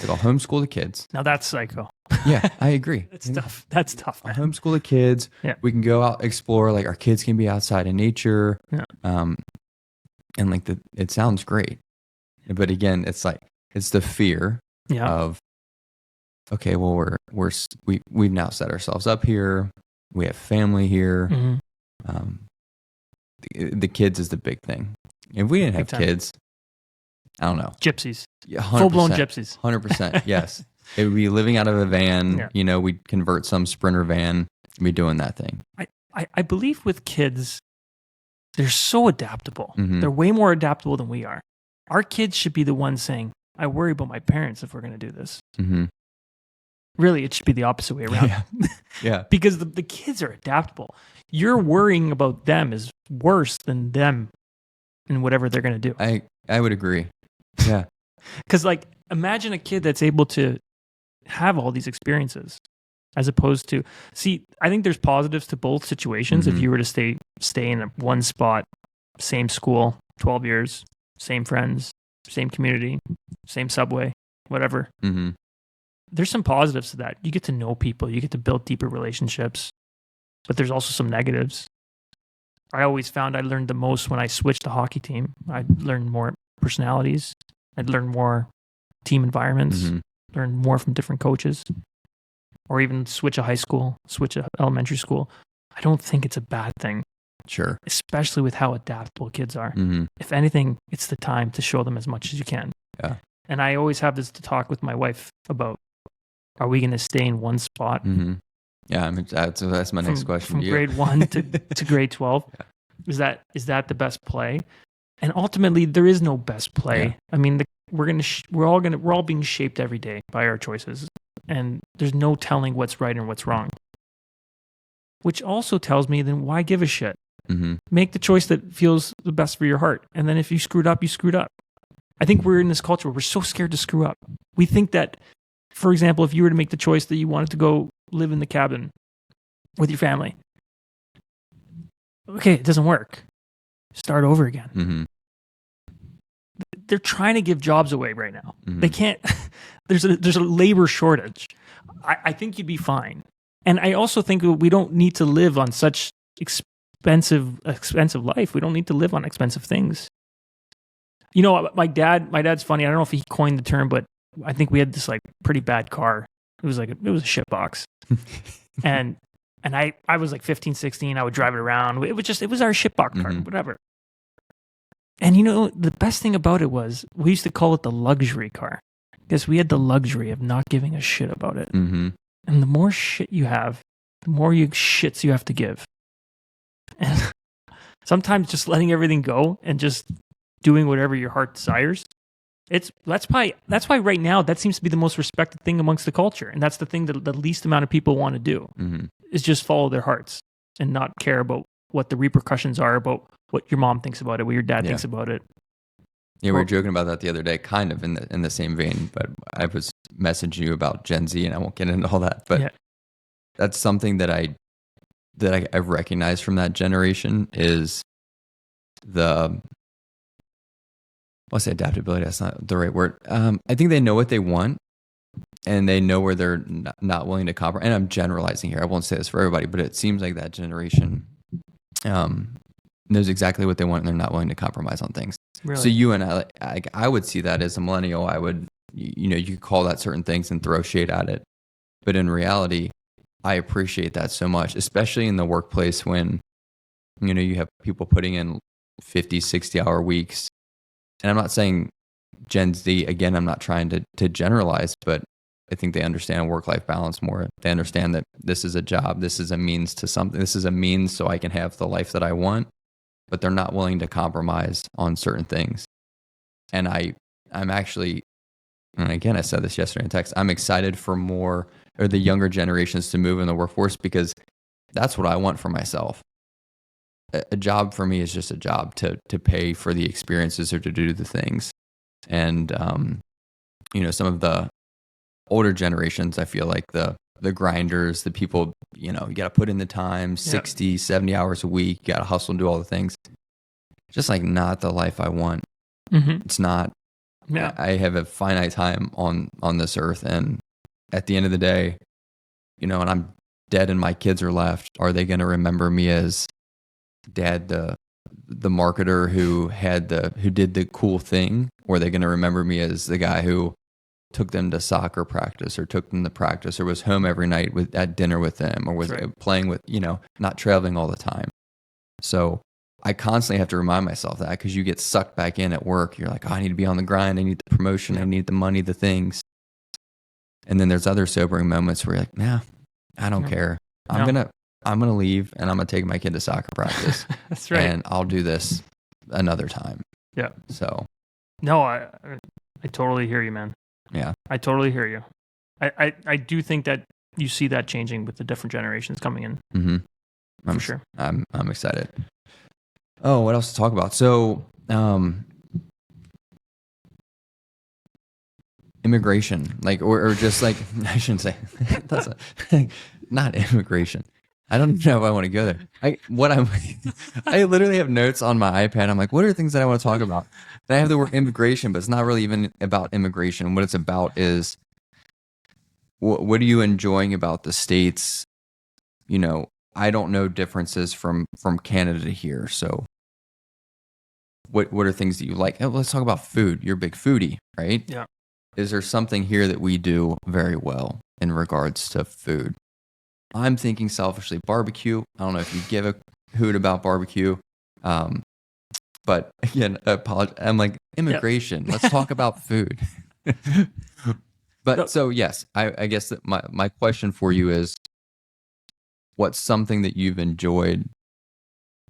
I'll homeschool the kids. Now that's psycho. Yeah, I agree. That's tough. That's tough, man. I'll homeschool the kids. Yeah. We can go out, explore. Like our kids can be outside in nature. Yeah. And like it sounds great. But again, it's the fear of, okay, well, we've now set ourselves up here. We have family here. The kids is the big thing. If we didn't have kids, I don't know. Gypsies. Yeah, full-blown gypsies. 100%, yes. It would be living out of a van. Yeah. You know, we'd convert some Sprinter van and be doing that thing. I believe with kids, they're so adaptable. Mhm. They're way more adaptable than we are. Our kids should be the ones saying, I worry about my parents if we're going to do this. Mm-hmm. Really, it should be the opposite way around. Yeah. Yeah. Because the kids are adaptable. Your worrying about them is worse than them and whatever they're going to do. I would agree. Yeah. Because, like, imagine a kid that's able to have all these experiences as opposed to, see, I think there's positives to both situations. If you were to stay in one spot, same school, 12 years, same friends, same community, same subway, whatever. Mm-hmm. There's some positives to that. You get to know people, you get to build deeper relationships, but there's also some negatives. I always found I learned the most when I switched the hockey team. I learned more personalities. I'd learn more team environments, learn more from different coaches, or even switch a high school, switch a elementary school. I don't think it's a bad thing. Sure. Especially with how adaptable kids are. Mm-hmm. If anything, it's the time to show them as much as you can. Yeah. And I always have this to talk with my wife about, are we going to stay in one spot? Mm-hmm. Yeah, I mean, that's my next question. From grade 1 to grade 12. Yeah. Is that the best play? And ultimately, there is no best play. Yeah. I mean, we're all being shaped every day by our choices, and there's no telling what's right and what's wrong. Which also tells me, then why give a shit? Mm-hmm. Make the choice that feels the best for your heart, and then if you screwed up, you screwed up. I think we're in this culture where we're so scared to screw up. We think that, for example, if you were to make the choice that you wanted to go live in the cabin with your family, okay, it doesn't work. Start over again. Mm-hmm. They're trying to give jobs away right now. Mm-hmm. They can't. There's a labor shortage. I think you'd be fine. And I also think we don't need to live on such expensive life. We don't need to live on expensive things. You know, my dad's funny. I don't know if he coined the term, but I think we had this like pretty bad car. It was a shit box. and I was like 15, 16. I would drive it around. It was our shit box car, whatever. And you know, the best thing about it was we used to call it the luxury car because we had the luxury of not giving a shit about it. Mm-hmm. And the more shit you have, the more shits you have to give. And sometimes just letting everything go and just doing whatever your heart desires. That's why right now that seems to be the most respected thing amongst the culture. And that's the thing that the least amount of people want to do is just follow their hearts and not care about what the repercussions are, about what your mom thinks about it, what your dad thinks about it. Yeah, we were joking about that the other day, kind of in the same vein, but I was messaging you about Gen Z and I won't get into all that, but that's something that I've recognized from that generation is I'll say adaptability. That's not the right word. I think they know what they want and they know where they're not willing to compromise. And I'm generalizing here. I won't say this for everybody, but it seems like that generation knows exactly what they want and they're not willing to compromise on things. Really? So you and I would see that as a millennial. I would, you could call that certain things and throw shade at it. But in reality, I appreciate that so much, especially in the workplace when, you have people putting in 50, 60-hour weeks. And I'm not saying Gen Z, again, I'm not trying to generalize, but I think they understand work-life balance more. They understand that this is a job, this is a means to something, this is a means so I can have the life that I want, but they're not willing to compromise on certain things. And I'm actually, and again, I said this yesterday in text, I'm excited for the younger generations to move in the workforce because that's what I want for myself. A job for me is just a job to pay for the experiences or to do the things. And, some of the older generations, I feel like the grinders, the people, you got to put in the time, 60, 70 hours a week, you got to hustle and do all the things. Just like not the life I want. Mm-hmm. It's not. Yeah. I have a finite time on this earth. And at the end of the day, and I'm dead and my kids are left, are they going to remember me as Dad, the marketer who did the cool thing, or are they going to remember me as the guy who took them to soccer practice or took them to practice or was home every night at dinner with them or was playing with, not traveling all the time. So I constantly have to remind myself that because you get sucked back in at work. You're like, I need to be on the grind. I need the promotion. I need the money, the things. And then there's other sobering moments where you're like, nah, I don't care. I'm gonna leave and I'm gonna take my kid to soccer practice. That's right. And I'll do this another time. Yeah. So no, I totally hear you, man. Yeah. I totally hear you. I do think that you see that changing with the different generations coming in. Mm-hmm. For sure. I'm excited. Oh, what else to talk about? So, immigration, like, or just like, I shouldn't say that's not immigration. I don't know if I want to go there. I literally have notes on my iPad. I'm like, what are things that I want to talk about? And I have the word immigration, but it's not really even about immigration. What it's about is what are you enjoying about the States? You know, I don't know differences from Canada to here. So what are things that you like? Oh, let's talk about food. You're a big foodie, right? Yeah. Is there something here that we do very well in regards to food? I'm thinking selfishly barbecue. I don't know if you give a hoot about barbecue. But again, I'm like, immigration. Let's talk about food. But so yes, I guess that my question for you is, what's something that you've enjoyed,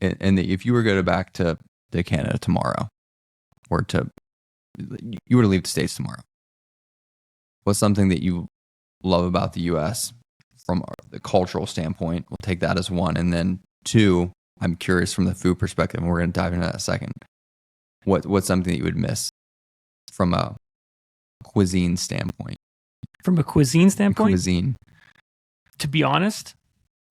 and that if you were to go back to Canada tomorrow, or you were to leave the States tomorrow, what's something that you love about the U.S. from the cultural standpoint? We'll take that as one, and then two, I'm curious from the food perspective, and we're going to dive into that in a second. What's something that you would miss from a cuisine standpoint? From a cuisine standpoint? Cuisine. To be honest,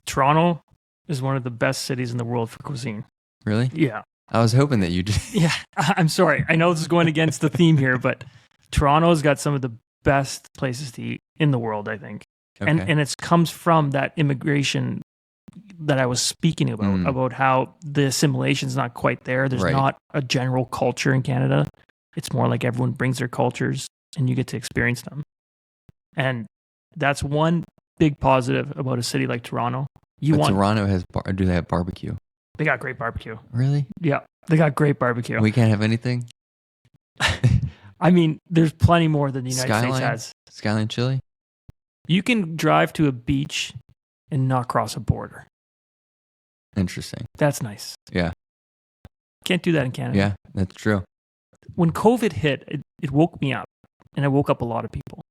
Toronto is one of the best cities in the world for cuisine. Really? Yeah. I was hoping that you did. Yeah. I'm sorry. I know this is going against the theme here, but Toronto's got some of the best places to eat in the world, I think. Okay. And it comes from that immigration that I was speaking about how the assimilation's not quite there. There's not a general culture in Canada. It's more like everyone brings their cultures and you get to experience them. And that's one big positive about a city like Toronto. Toronto has, do they have barbecue? They got great barbecue. Really? Yeah, they got great barbecue. We can't have anything? I mean, there's plenty more than the United States has. Skyline chili? You can drive to a beach and not cross a border. Interesting. That's nice. Yeah. Can't do that in Canada. Yeah, that's true. When COVID hit, it woke me up, and I woke up a lot of people.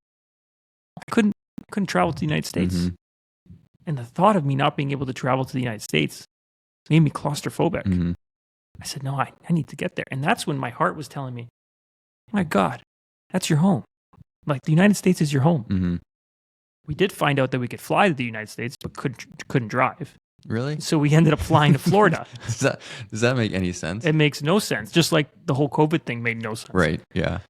I couldn't travel to the United States. Mm-hmm. And the thought of me not being able to travel to the United States made me claustrophobic. Mm-hmm. I said, no, I need to get there. And that's when my heart was telling me, oh my God, that's your home. Like, the United States is your home. Mm-hmm. We did find out that we could fly to the United States, but couldn't drive. Really? So we ended up flying to Florida. Does that make any sense? It makes no sense. Just like the whole COVID thing made no sense. Right. Yeah.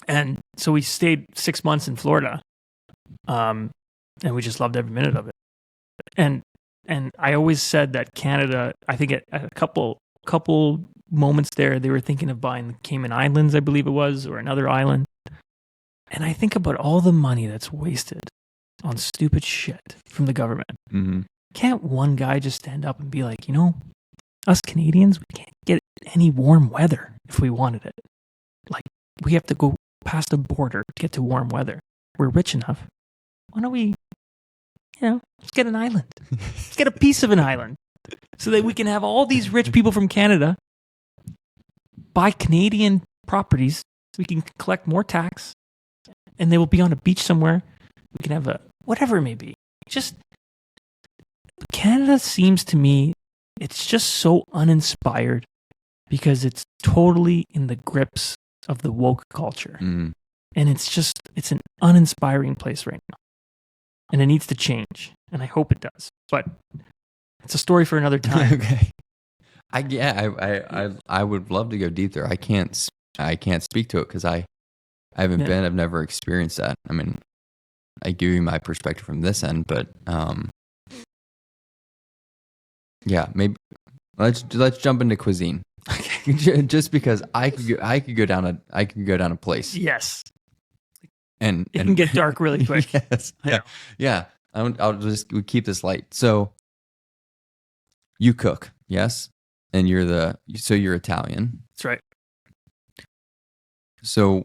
And so we stayed 6 months in Florida. And we just loved every minute of it. And I always said that Canada, I think at a couple moments there, they were thinking of buying the Cayman Islands, I believe it was, or another island. And I think about all the money that's wasted on stupid shit from the government. Mm-hmm. Can't one guy just stand up and be like, you know, us Canadians, we can't get any warm weather if we wanted it. Like, we have to go past the border to get to warm weather. We're rich enough. Why don't we, let's get an island. Let's get a piece of an island so that we can have all these rich people from Canada buy Canadian properties. We can collect more tax and they will be on a beach somewhere. We can have whatever it may be. Just, Canada seems to me, it's just so uninspired because it's totally in the grips of the woke culture. Mm-hmm. And it's an uninspiring place right now. And it needs to change. And I hope it does. But it's a story for another time. Okay. I would love to go deep there. I can't speak to it because I haven't been. I've never experienced that. I mean, I give you my perspective from this end, but yeah, maybe let's jump into cuisine. Okay. Just because I could go down a place. Yes. And it can get dark really quick. Yes. Yeah. I'll just keep this light. So you cook, yes? And you're Italian. That's right. So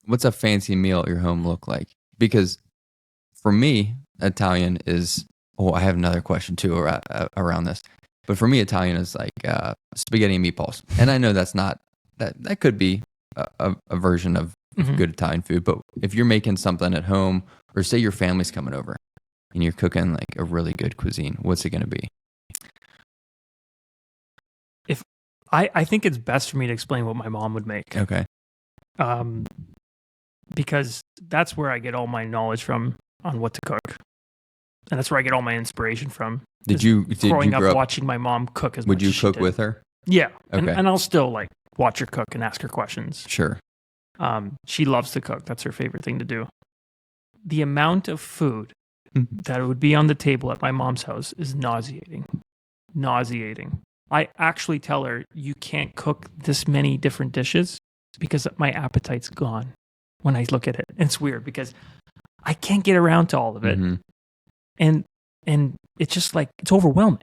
what's a fancy meal at your home look like? Because for me, Italian is. Oh, I have another question too around this. But for me, Italian is like spaghetti and meatballs, and I know that's not that could be a version of good Italian food. But if you're making something at home, or say your family's coming over and you're cooking like a really good cuisine, what's it going to be? If I think it's best for me to explain what my mom would make. Okay. Because that's where I get all my knowledge from on what to cook, and that's where I get all my inspiration from. Did you growing grow up watching my mom cook as much? Would you as she cook did. with her? Yeah, Okay. and I'll still like watch her cook and ask her questions. Sure. She loves to cook. That's her favorite thing to do. The amount of food that would be on the table at my mom's house is nauseating. Nauseating. I actually tell her, you can't cook this many different dishes because my appetite's gone when I look at it. And it's weird because I can't get around to all of it. And it's just like, it's overwhelming.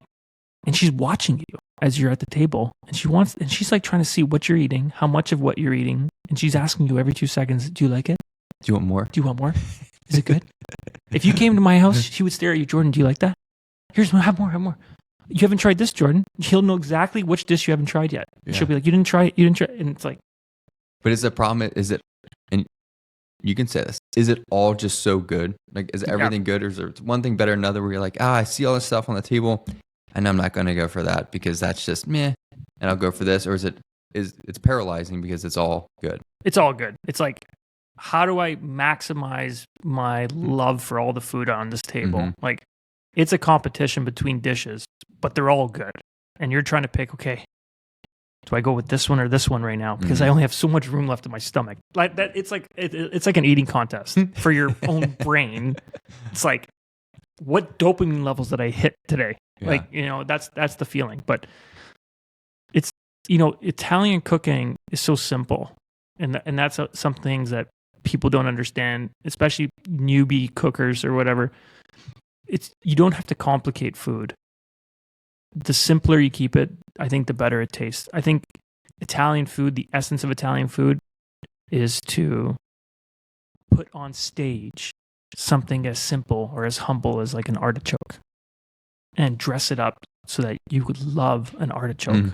And she's watching you as you're at the table, and she's like trying to see what you're eating, how much of what you're eating. And she's asking you every 2 seconds, do you like it? Do you want more? Do you want more? Is it good? If you came to my house, she would stare at you, Jordan, do you like that? Here's more, have more. You haven't tried this, Jordan. He'll know exactly which dish you haven't tried yet. Yeah. She'll be like, you didn't try it. And it's like. But is the problem, and you can say this, is it all just so good? Like, is everything good, or is there one thing better than another where you're like, I see all this stuff on the table and I'm not going to go for that because that's just meh, and I'll go for this? Or it's paralyzing because it's all good? It's all good. It's like, how do I maximize my love for all the food on this table? Like, it's a competition between dishes, but they're all good. And you're trying to pick, okay, do I go with this one or this one right now? Because I only have so much room left in my stomach. Like that, it's like an eating contest for your own brain. It's like, what dopamine levels did I hit today? Yeah. Like, that's the feeling. But it's, Italian cooking is so simple. And that's some things that people don't understand, especially newbie cookers or whatever. You don't have to complicate food. The simpler you keep it, I think the better it tastes. I think Italian food, the essence of Italian food, is to put on stage something as simple or as humble as like an artichoke and dress it up so that you would love an artichoke.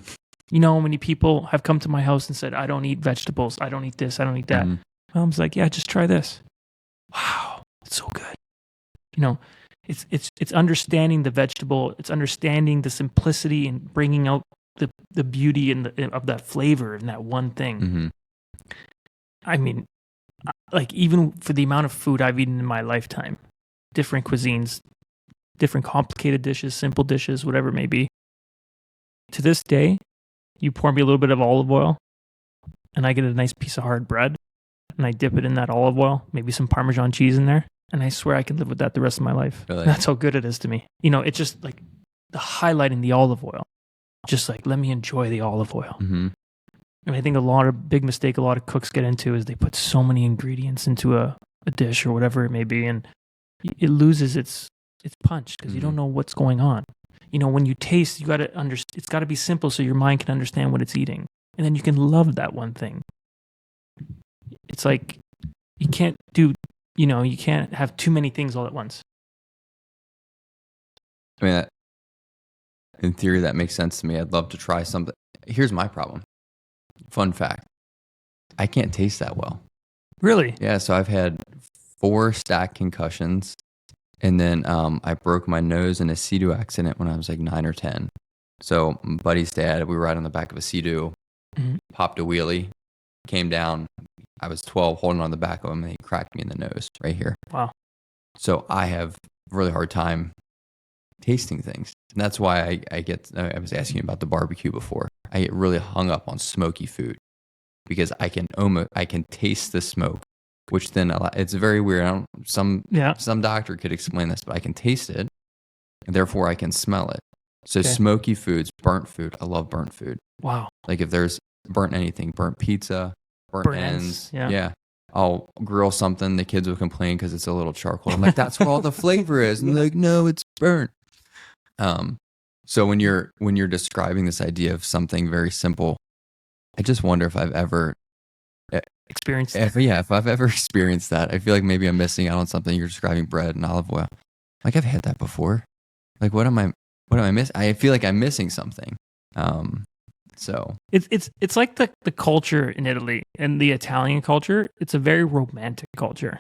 Many people have come to my house and said, I don't eat vegetables. I don't eat this. I don't eat that. Mom's like, yeah, just try this. Wow, it's so good. It's understanding the vegetable. It's understanding the simplicity and bringing out the beauty of that flavor in that one thing. I mean, like, even for the amount of food I've eaten in my lifetime, different cuisines, different complicated dishes, simple dishes, whatever it may be. To this day, you pour me a little bit of olive oil, and I get a nice piece of hard bread, and I dip it in that olive oil, maybe some Parmesan cheese in there. And I swear I can live with that the rest of my life. Really? That's how good it is to me. It's just like the highlighting the olive oil. Just like, let me enjoy the olive oil. And I think big mistake a lot of cooks get into is they put so many ingredients into a dish or whatever it may be, and it loses its punch because you don't know what's going on. When you taste, you got to it's got to be simple so your mind can understand what it's eating, and then you can love that one thing. It's like you can't you can't have too many things all at once. I mean, in theory, that makes sense to me. I'd love to try something. Here's my problem. Fun fact. I can't taste that well. Really? Yeah, so I've had 4 stack concussions, and then I broke my nose in a Sea-Doo accident when I was like 9 or 10. So my buddy's dad, we were right on the back of a Sea-Doo, popped a wheelie, came down. I was 12, holding on the back of him, and he cracked me in the nose right here. Wow. So I have a really hard time tasting things. And that's why I was asking you about the barbecue before. I get really hung up on smoky food because I can taste the smoke, which then it's very weird. Some doctor could explain this, but I can taste it, and therefore I can smell it. So smoky foods, burnt food. I love burnt food. Wow. Like if there's burnt anything, burnt pizza, burnt ends. Yeah. I'll grill something. The kids will complain because it's a little charcoal. I'm like, that's where all the flavor is. And they're like, no, it's burnt. So when you're describing this idea of something very simple, I just wonder if I've ever, experienced. If I've ever experienced that, I feel like maybe I'm missing out on something. You're describing bread and olive oil. Like I've had that before. Like what am I missing? I feel like I'm missing something. So It's like the culture in Italy and the Italian culture. It's a very romantic culture.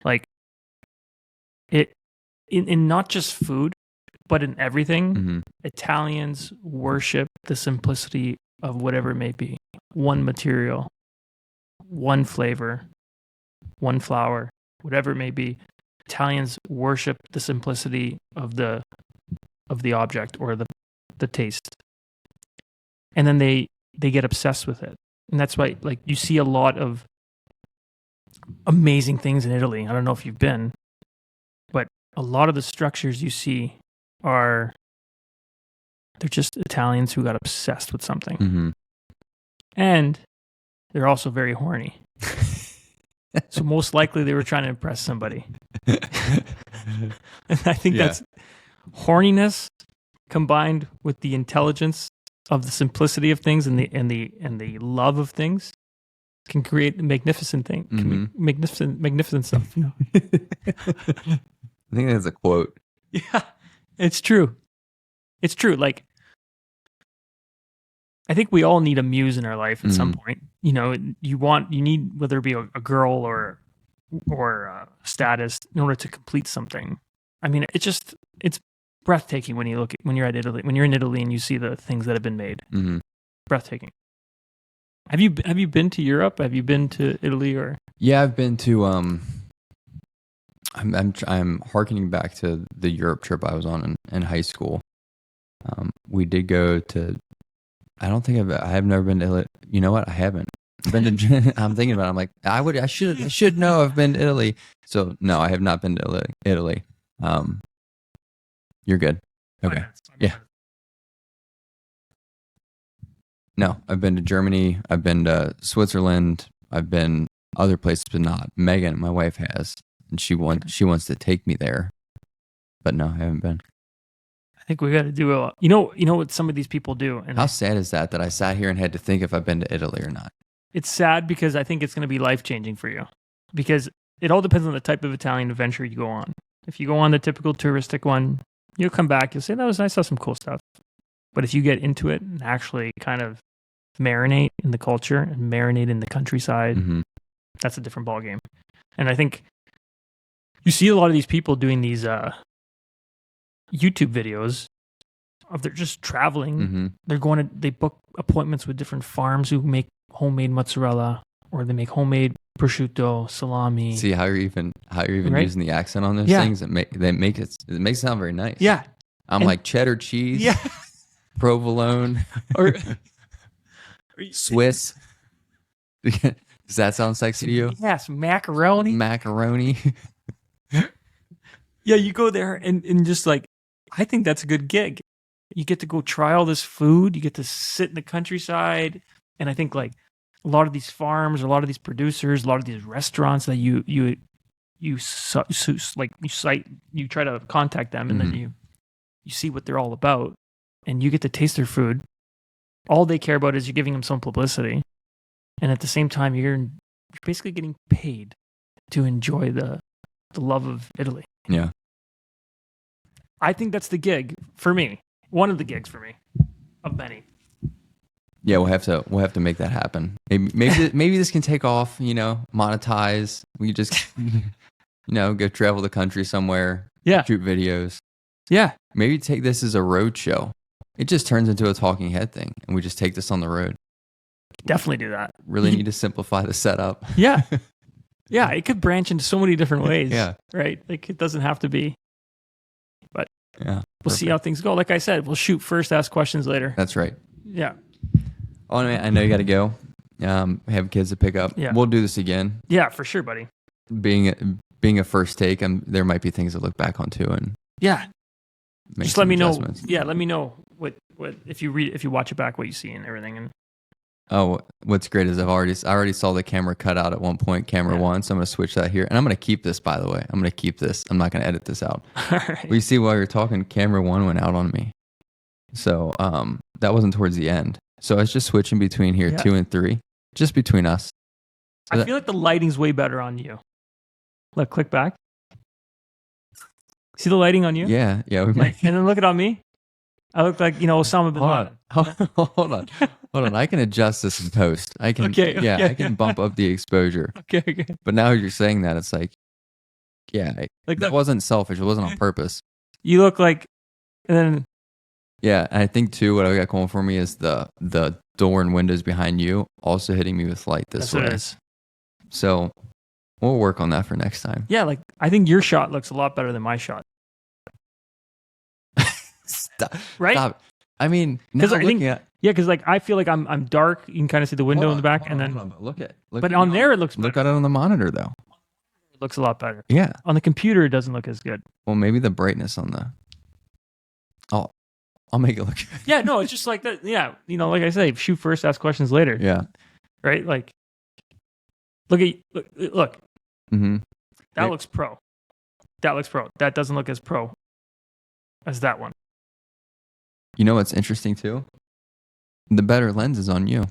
Like it in not just food, but in everything. mhm. Italians worship the simplicity of whatever it may be. One material, one flavor, one flour, whatever it may be. Italians worship the simplicity of the object or the taste. And then they get obsessed with it. And that's why like you see a lot of amazing things in Italy. I don't know if you've been, but a lot of the structures you see they're just Italians who got obsessed with something. Mm-hmm. And they're also very horny. So most likely they were trying to impress somebody. And I think that's horniness combined with the intelligence of the simplicity of things and the love of things can create magnificent thing, magnificent stuff. I think that's a quote. Yeah, it's true. It's true. Like, I think we all need a muse in our life at some point. You know, you need, whether it be a girl or status in order to complete something. I mean, it's breathtaking when you're in Italy and you see the things that have been made. Mm-hmm. Breathtaking. Have you been to Europe? Have you been to Italy or? Yeah, I've been to. I'm harkening back to the Europe trip I was on in high school. We did go to. I don't think I have never been to Italy. You know what? I haven't been to. I'm thinking about it. I'm like, I should know I've been to Italy. So no, I have not been to Italy. You're good. Okay. Yeah. No, I've been to Germany. I've been to Switzerland. I've been other places, but not. Megan, my wife, has, and she wants to take me there. But no, I haven't been. I think we got to do a. You know what some of these people do. And how sad is that I sat here and had to think if I've been to Italy or not? It's sad because I think it's going to be life changing for you. Because it all depends on the type of Italian adventure you go on. If you go on the typical touristic one, you'll come back. You'll say that was nice. I saw some cool stuff. But if you get into it and actually kind of marinate in the culture and marinate in the countryside, that's a different ballgame. And I think you see a lot of these people doing these YouTube videos of they're just traveling. They book appointments with different farms who make homemade mozzarella, or they make homemade prosciutto, salami. See how you're even right? Using the accent on those things. It makes it sound very nice. Yeah, I'm like cheddar cheese. Yeah. Provolone or Swiss. Does that sound sexy to you? Yes, macaroni. Yeah, you go there and just like, I think that's a good gig. You get to go try all this food. You get to sit in the countryside, and I think like a lot of these farms, a lot of these producers, a lot of these restaurants that you try to contact them, and then you see what they're all about. And you get to taste their food. All they care about is you're giving them some publicity. And at the same time, you're basically getting paid to enjoy the love of Italy. Yeah. I think that's the gig for me. One of the gigs for me, of many. Yeah, we'll have to make that happen. Maybe this can take off, monetize. We just, go travel the country somewhere. Yeah. Shoot videos. Yeah. Maybe take this as a road show. It just turns into a talking head thing, and we just take this on the road. Definitely do that. Really need to simplify the setup. Yeah. Yeah, it could branch into so many different ways. Yeah. Right? Like, it doesn't have to be. But yeah, we'll see how things go. Like I said, we'll shoot first, ask questions later. That's right. Yeah. Oh, I know you got to go. Have kids to pick up. Yeah. We'll do this again. Yeah, for sure, buddy. Being a first take, there might be things to look back on too, and yeah. Just let me know. Yeah, let me know what if you watch it back, what you see and everything. And what's great is I already saw the camera cut out at one point, camera one. So I'm gonna switch that here, and I'm gonna keep this. By the way, I'm gonna keep this. I'm not gonna edit this out. All right. We see while you're talking, camera one went out on me, so that wasn't towards the end. So I was just switching between here 2 and 3, just between us. I feel like the lighting's way better on you. Look, click back. See the lighting on you? Yeah. We might. And then look it on me. I look like, Osama bin Laden. Hold on. I can adjust this in post. I can. Okay, Yeah, okay. I can bump up the exposure. Okay. But now you're saying that, it's like, Like that wasn't selfish. It wasn't on purpose. You look like, and then Yeah, and I think too, what I got going for me is the door and windows behind you also hitting me with light this that's way. what it is. So we'll work on that for next time. Yeah, like I think your shot looks a lot better than my shot. Stop. Right? Stop. I mean, now 'Cause I looking think- at Yeah, because like I feel like I'm dark. You can kind of see the window in the back, and then look at. but on there it looks better. Look at it on the monitor though. It looks a lot better. Yeah. On the computer, it doesn't look as good. Well, maybe the brightness on the. I'll make it look. Yeah, no, it's just like that. Yeah, like I say, shoot first, ask questions later. Yeah. Right? Like, look. Mm-hmm. That Yeah. looks pro. That looks pro. That doesn't look as pro as that one. You know what's interesting too? The better lens is on you.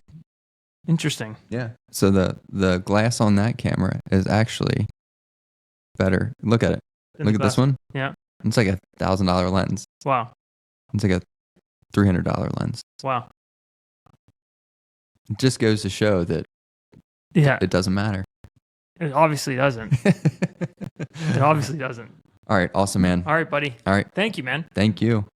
Interesting. Yeah. So the glass on that camera is actually better. Look at it. Than Look the at this glass. one. Yeah. It's like $1,000 lens. Wow. It's like a $300 lens. Wow. It just goes to show that Yeah. it doesn't matter. It obviously doesn't. It obviously doesn't. All right. Awesome, man. All right, buddy. All right. Thank you, man. Thank you.